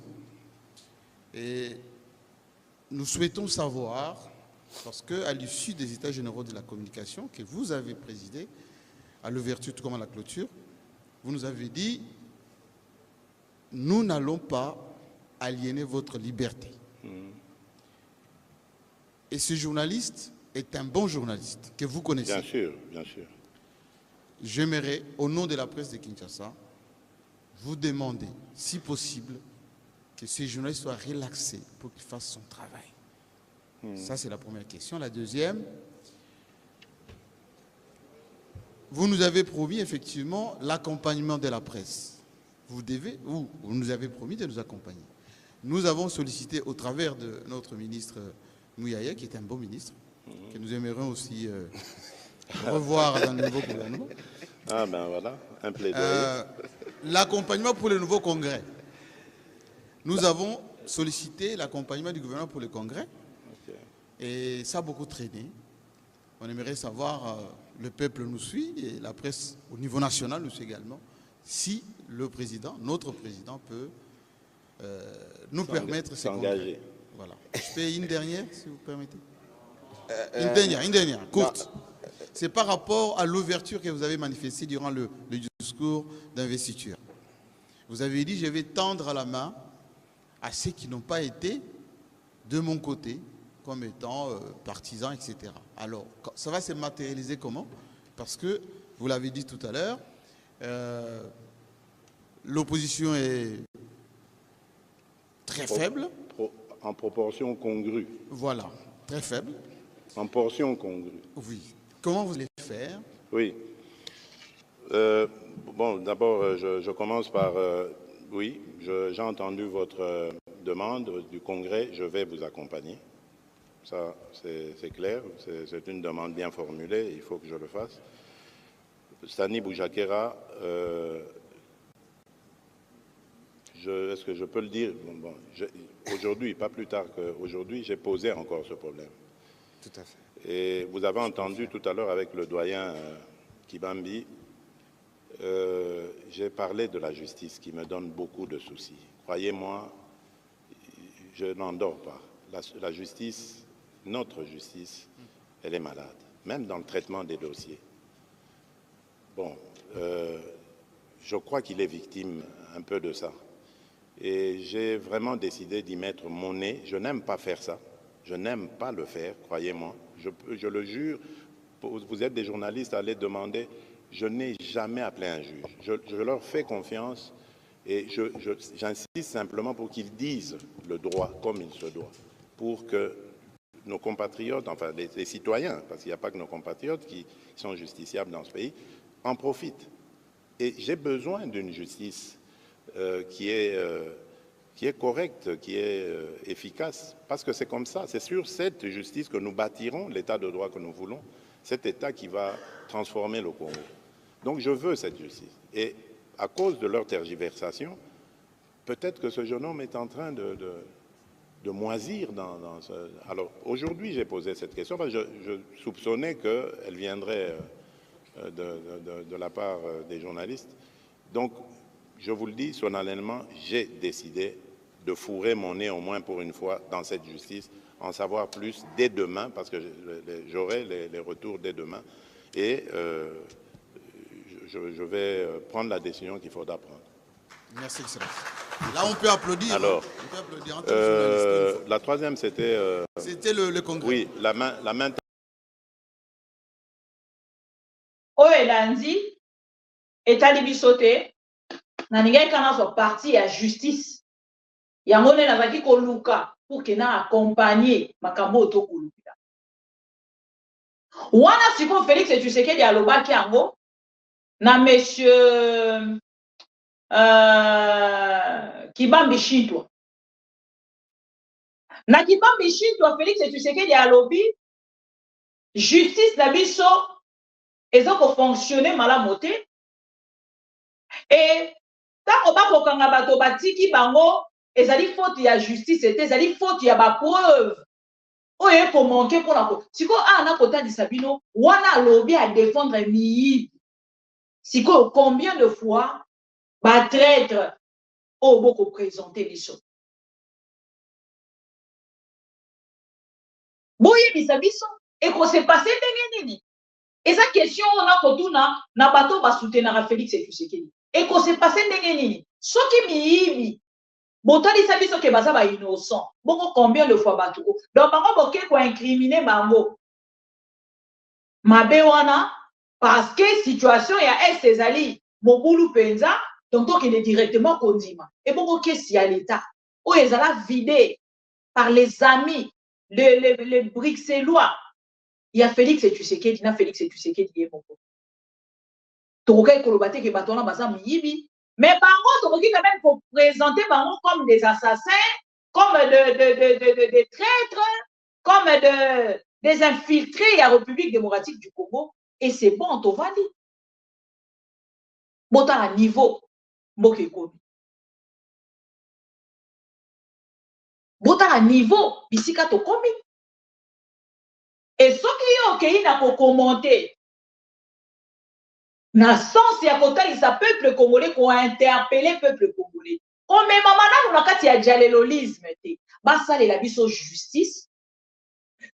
Et nous souhaitons savoir, parce qu'à l'issue des États généraux de la communication que vous avez présidé, à l'ouverture tout comme à la clôture, vous nous avez dit, nous n'allons pas aliéner votre liberté. Et ce journaliste est un bon journaliste que vous connaissez. Bien sûr, bien sûr. J'aimerais, au nom de la presse de Kinshasa, vous demander, si possible, que ces journalistes soient relaxés pour qu'ils fassent son travail. Ça, c'est la première question. La deuxième, vous nous avez promis effectivement l'accompagnement de la presse. Vous nous avez promis de nous accompagner. Nous avons sollicité au travers de notre ministre Mouyaya, qui est un bon ministre, que nous aimerions aussi revoir dans le nouveau gouvernement. Ah ben voilà, un plaidoyer. L'accompagnement pour le nouveau congrès. Nous avons sollicité l'accompagnement du gouvernement pour le congrès. Et ça a beaucoup traîné. On aimerait savoir, le peuple nous suit et la presse au niveau national nous suit également, si le président, notre président peut nous permettre ces congrès. Voilà. Je fais une dernière, si vous permettez. Une dernière, courte. C'est par rapport à l'ouverture que vous avez manifestée durant le discours d'investiture. Vous avez dit, je vais tendre la main à ceux qui n'ont pas été de mon côté, comme étant partisans, etc. Alors, ça va se matérialiser comment? Parce que, vous l'avez dit tout à l'heure, l'opposition est très faible. En proportion congrue. Voilà, très faible. En portion congrue. Oui. Comment vous allez faire? Oui. Bon, d'abord, je commence par... oui, j'ai entendu votre demande du Congrès. Je vais vous accompagner. Ça, c'est clair. C'est une demande bien formulée. Il faut que je le fasse. Sani Boujakera, est-ce que je peux le dire? Bon, aujourd'hui, pas plus tard qu'aujourd'hui, j'ai posé encore ce problème. Tout à fait. Et vous avez entendu tout à l'heure avec le doyen Kibambi, j'ai parlé de la justice qui me donne beaucoup de soucis. Croyez-moi, je n'en dors pas. La justice, notre justice, elle est malade, même dans le traitement des dossiers. Bon, je crois qu'il est victime un peu de ça. Et j'ai vraiment décidé d'y mettre mon nez. Je n'aime pas faire ça. Je n'aime pas le faire, croyez-moi. Je le jure, vous êtes des journalistes, allez demander. Je n'ai jamais appelé un juge. Je leur fais confiance et j'insiste simplement pour qu'ils disent le droit comme il se doit. Pour que nos compatriotes, enfin les citoyens, parce qu'il n'y a pas que nos compatriotes qui sont justiciables dans ce pays, en profitent. Et j'ai besoin d'une justice qui est correcte, qui est efficace, parce que c'est comme ça. C'est sur cette justice que nous bâtirons l'état de droit que nous voulons, cet état qui va transformer le Congo. Donc je veux cette justice. Et à cause de leur tergiversation, peut-être que ce jeune homme est en train de moisir dans ce... Alors aujourd'hui, j'ai posé cette question parce que je soupçonnais qu'elle viendrait de la part des journalistes. Donc, je vous le dis solennellement, j'ai décidé de fourrer mon nez au moins pour une fois dans cette justice, en savoir plus dès demain, parce que j'aurai les retours dès demain. Et je vais prendre la décision qu'il faudra prendre. Merci, Excellence. Là, on peut applaudir. Alors, on peut applaudir en tant que journaliste. la troisième, c'était... c'était le congrès. Oui, la main... Oyo elandi etali biso te na ningai kana so parti ya justice yango nde nazalaki koluka pour ke na accompagner makambo oyo tokolukila wana sikoyo Félix Tshisekedi alobaki yango na monsieur Kibambi Chitwa. Na Kibambi Chitwa Félix Tshisekedi alobi justice na biso eza ko fonctionner malamu te et tango bakokanga bato batiki bango ezali faute ya justice te ezali faute ya ba preuve oyo ko manquer pour la ko siko ana kotandisa bino wana alobi à défendre miyibi siko combien de fois ba traître au boko présenter biso boye bisa biso et ko se passer ndenge nini. Et sa question, on a kotuna na bato ba soutenir Félix Tshisekedi. Et qu'on s'est passé ndenge nini. Soki miyibi. Botali sa biso ke baza ba innocent. Boko combien de fois bato. Donc bango boke ko incriminer bango. Mabe wana parce que situation ya est ezali mobulu penza Donc, il est directement condiment. Et beaucoup qu'est-ce à l'État? Où ils allaient vider par les amis, les Bruxellois. Il y a Félix et Tshisekedi, il y a Félix et Tshisekedi, il y a beaucoup. Tourouka Kolobate qui batona basa miyibi. Mais par contre, on quand même pour présenter Bango comme des assassins, comme des traîtres, comme des infiltrés à la République démocratique du Congo. Et c'est bon, on va dire. Bon, à niveau, Mboke Kobi. Bon, à niveau, ici, quand on commis. Et ce qui est OK, il a commenté. Dans le sens, il y a un peuple congolais qui a interpellé le peuple congolais. Comme maman, on a dit qu'il y a dialolisme. Ça, il a dit justice.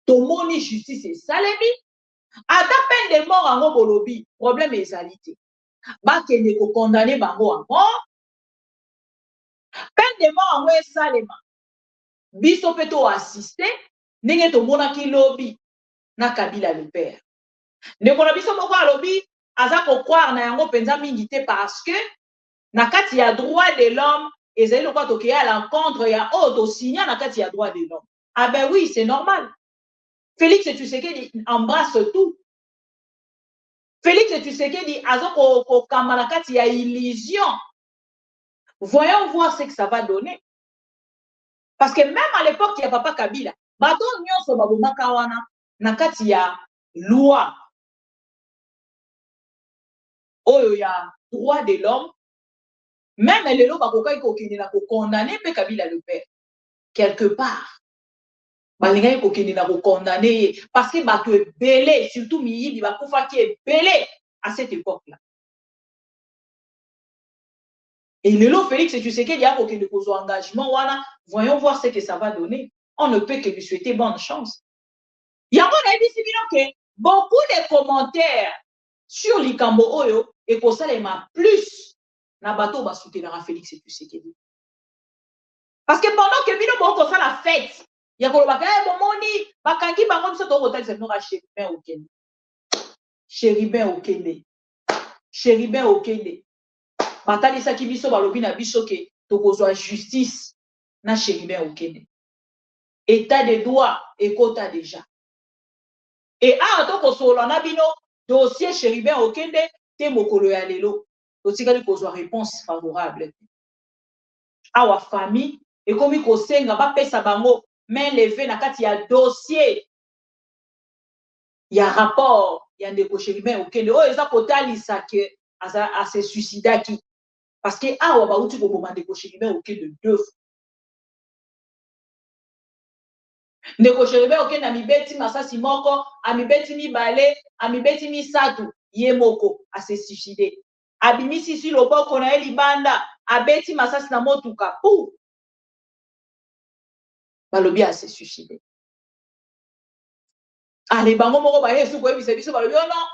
Tout le monde justice et salemi. À ta peine de mort en Bolobi, problème est alité. Qu'il ne faut condamner Bango à mort. Peine de mort en salema. Biso peut assister. N'est-ce pas mon qui lobby na Kabila le père. Ne ko na biso moko lobby. Aza ko croire na yango penza mingi te parce que na kati ya droit de l'homme ezali lokwa toke à l'encontre ya auto signer na kati ya droit de l'homme. Ah ben oui, c'est normal. Félix Tshisekedi embrasse tout. Félix Tshisekedi aza ko kamba na kati ya illusion. Voyons voir ce que ça va donner. Parce que même à l'époque il y a papa Kabila, bato nyonso babomaka wana na kati ya loi. Oh, il y a droit de l'homme. Même les lois qui sont condamnés, Kabila le père. Quelque part. Balinga sont condamné parce que tu es belé, surtout Miyi, qui est belé à cette époque-là. Et le lot Félix, tu sais qu'il y a aucun engagement. Voyons voir ce que ça va donner. On ne peut que lui souhaiter bonne chance. Il y a beaucoup de commentaires sur Likambo Oyo et pour ça, il y a plus na bateau va soutenir Félix et Tshisekedi. Parce que pendant que Bino Boko fait la fête, il y a un moni, bakangi bango biso to hotel c'est nora chéribin okende. Chéribin okende. Chéribin okende. Batali sa ki biso balobi na biso ke to kozwa justice na chéribin okende. État de droit ekota déjà. Et to kosolo na bino dossier chéribin okende te mokolo ya lelo. Totikali kozwa réponse favorable. Awa famille et comme il kosenga ba pesa bango main levée na kati ya dossier. Il y a rapport, il y a des cochéribins okende. Oh eza kotalisa ke a se suicidaki parce que awa ba uti ko bomande cochéribin okende deux fois. Ndeko chéribin okende na mibeti masasi moko, a mibeti mibale, a mibeti misatu, ye moko a se suicider. Abimisi si loboko na libanda abeti masasi na motuka pou balobi a se suicider. Allez bango moko ba yesu ko ebisa biso balobi non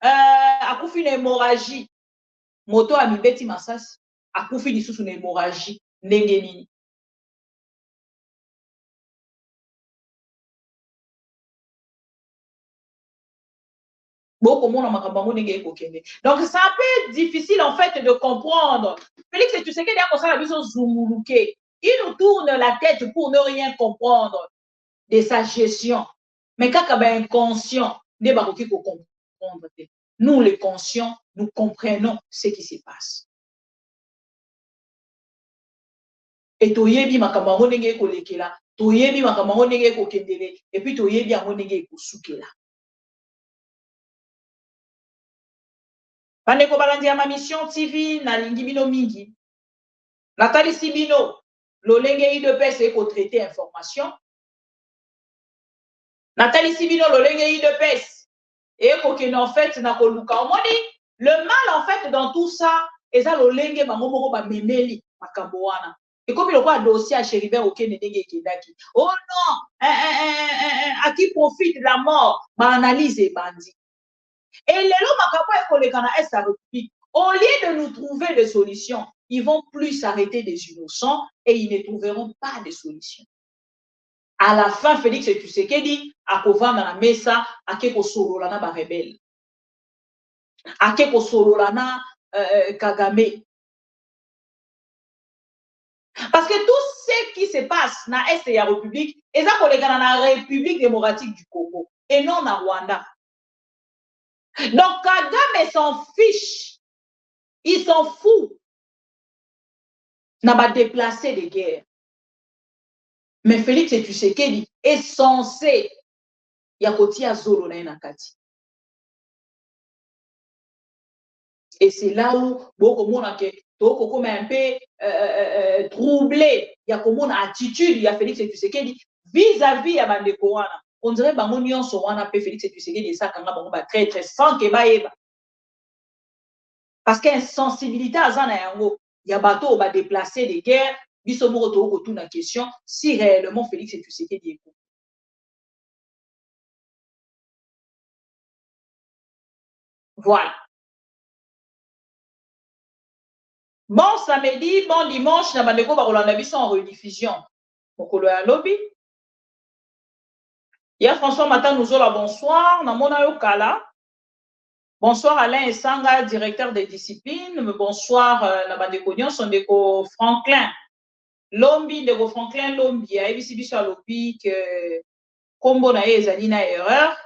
akufi na hémorragie moto a mibeti masasi akufi lisusu na hémorragie ndenge nini. Donc, c'est un peu difficile en fait de comprendre. Félix, tu sais qu'il y a comme ça la vision zoumoulouké. Il nous tourne la tête pour ne rien comprendre de sa gestion. Mais quand il est inconscient, nous les conscients, nous comprenons ce qui se passe. Et tu yebi makabango nenge ko lekela, tu yebi makabango nenge ko kendele, et puis tu yebi ango nenge ko soukela. Pandeko balandi ya ma mission TV na lingi bino mingi. Nathalie Sibino, l'olenge IDPS est pour traiter information. Nathalie Sibino, l'olenge IDPS est pour qu'il en fait na koluka. On dit le mal en fait dans tout ça, est ça l'olenge bango ba memeli makamboana. Et comme il y a un dossier à Chéribin auquel il y a daki. Oh non, à qui profite la mort, ma analyse est bandit. Et les lots au lieu de nous trouver des solutions, ils vont plus s'arrêter des innocents et ils ne trouveront pas de solutions. À la fin, Félix et Tshisekedi, à Kovan dans la mesa, à Keko Sololana ba rebelle. À Keko Sololana Kagame. Parce que tout ce qui se passe dans l'Est de la République, c'est dans la République démocratique du Congo et non dans Rwanda. Donc, Kagame s'en fiche. Il s'en fout. N'a pas déplacé de guerre. Mais Félix Tshisekedi est censé yakoti azolo na nakati. Et c'est là où beaucoup de gens comme un peu troublé. Il y a comme une attitude, il y a Félix Tshisekedi vis-à-vis à Bandeko wana. On dirait bango nyonso wana pe Félix Tshisekedi ça kanga bango ba très très sans que ba eba. Parce qu'il y a une sensibilité à ça na yango. Il y a bateau ba déplacer des guerres, biso moko to ko tuna question si réellement Félix Tshisekedi est coup. Voilà. Bon samedi, bon dimanche, na bandeko ba kolanda biso en rediffusion. Mokolo ya lobby. Il y a François Mata Nouzola, bonsoir. Namona Yokala. Bonsoir Alain Essanga, directeur des disciplines. Bonsoir Nabandeko Nyon, Sondeko Franklin. Lombi, Ndeko Franklin Lombi. A ebisi biso alobi que kombo na ye ezali na erreur.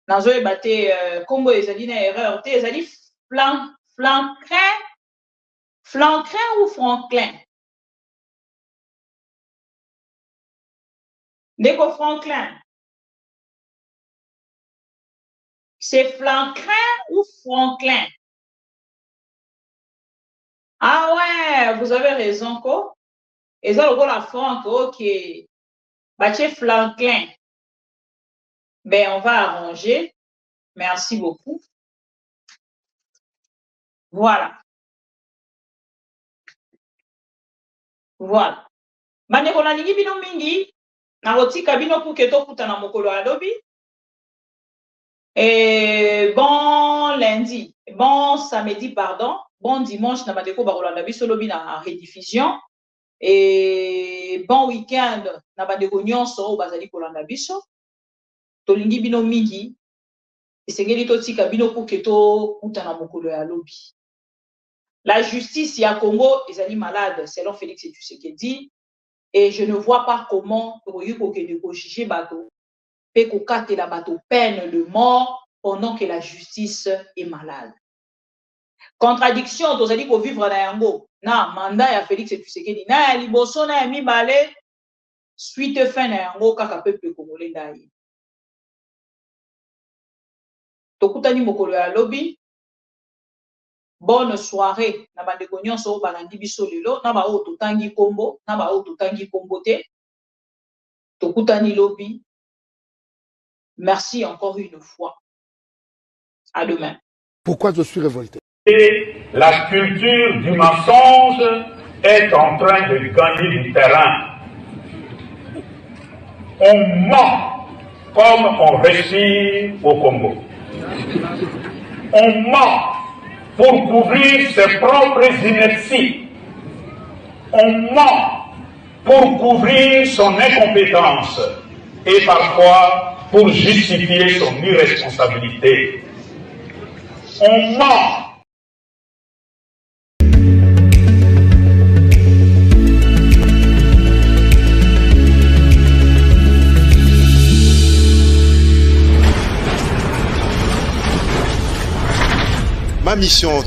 Nazo ebate kombo ezali na erreur. Te ezali Flancrin ou Franklin? Ndeko Franklin. C'est Flancrin ou Franklin? Ah ouais, vous avez raison, quoi. Et ça, le la Franck, ok. Baché Franklin. Ben, on va arranger. Merci beaucoup. Voilà. Voilà. Bande ko na lingi bino mingi. Na rotika bino pour que to kuta na mokolo alobi. Et bon lundi, bon samedi, pardon, bon dimanche, na bandeko bakolanda biso lobi na rediffusion. Et bon week-end, na bandeko nyonso bazali kolanda biso. Tolingi bino mingi. Esengeli totika bino pour que to kuta na mokolo ya lobi. La justice ya Congo ezali malade selon Félix Tshisekedi et je ne vois pas comment on juger bateau pe ko katela bateau peine de mort pendant que la justice est malade. Contradiction tozali ko vivre na yango na mandat ya Félix Tshisekedi na liboso na mibale suite fin na yango kaka peuple congolais ndai. Tokutani mokolo ya lobby. Bonne soirée. Na bandeko nyonso balandi biso lelo na ba o totangi kombo na ba o totangi kombo te. Tokutani lobby. Merci encore une fois. À demain. Pourquoi je suis révolté? Et la culture du mensonge est en train de gagner du terrain. On ment comme on réussit au Congo. On ment pour couvrir ses propres inerties. On ment pour couvrir son incompétence et parfois pour justifier son irresponsabilité. On ment. Ma mission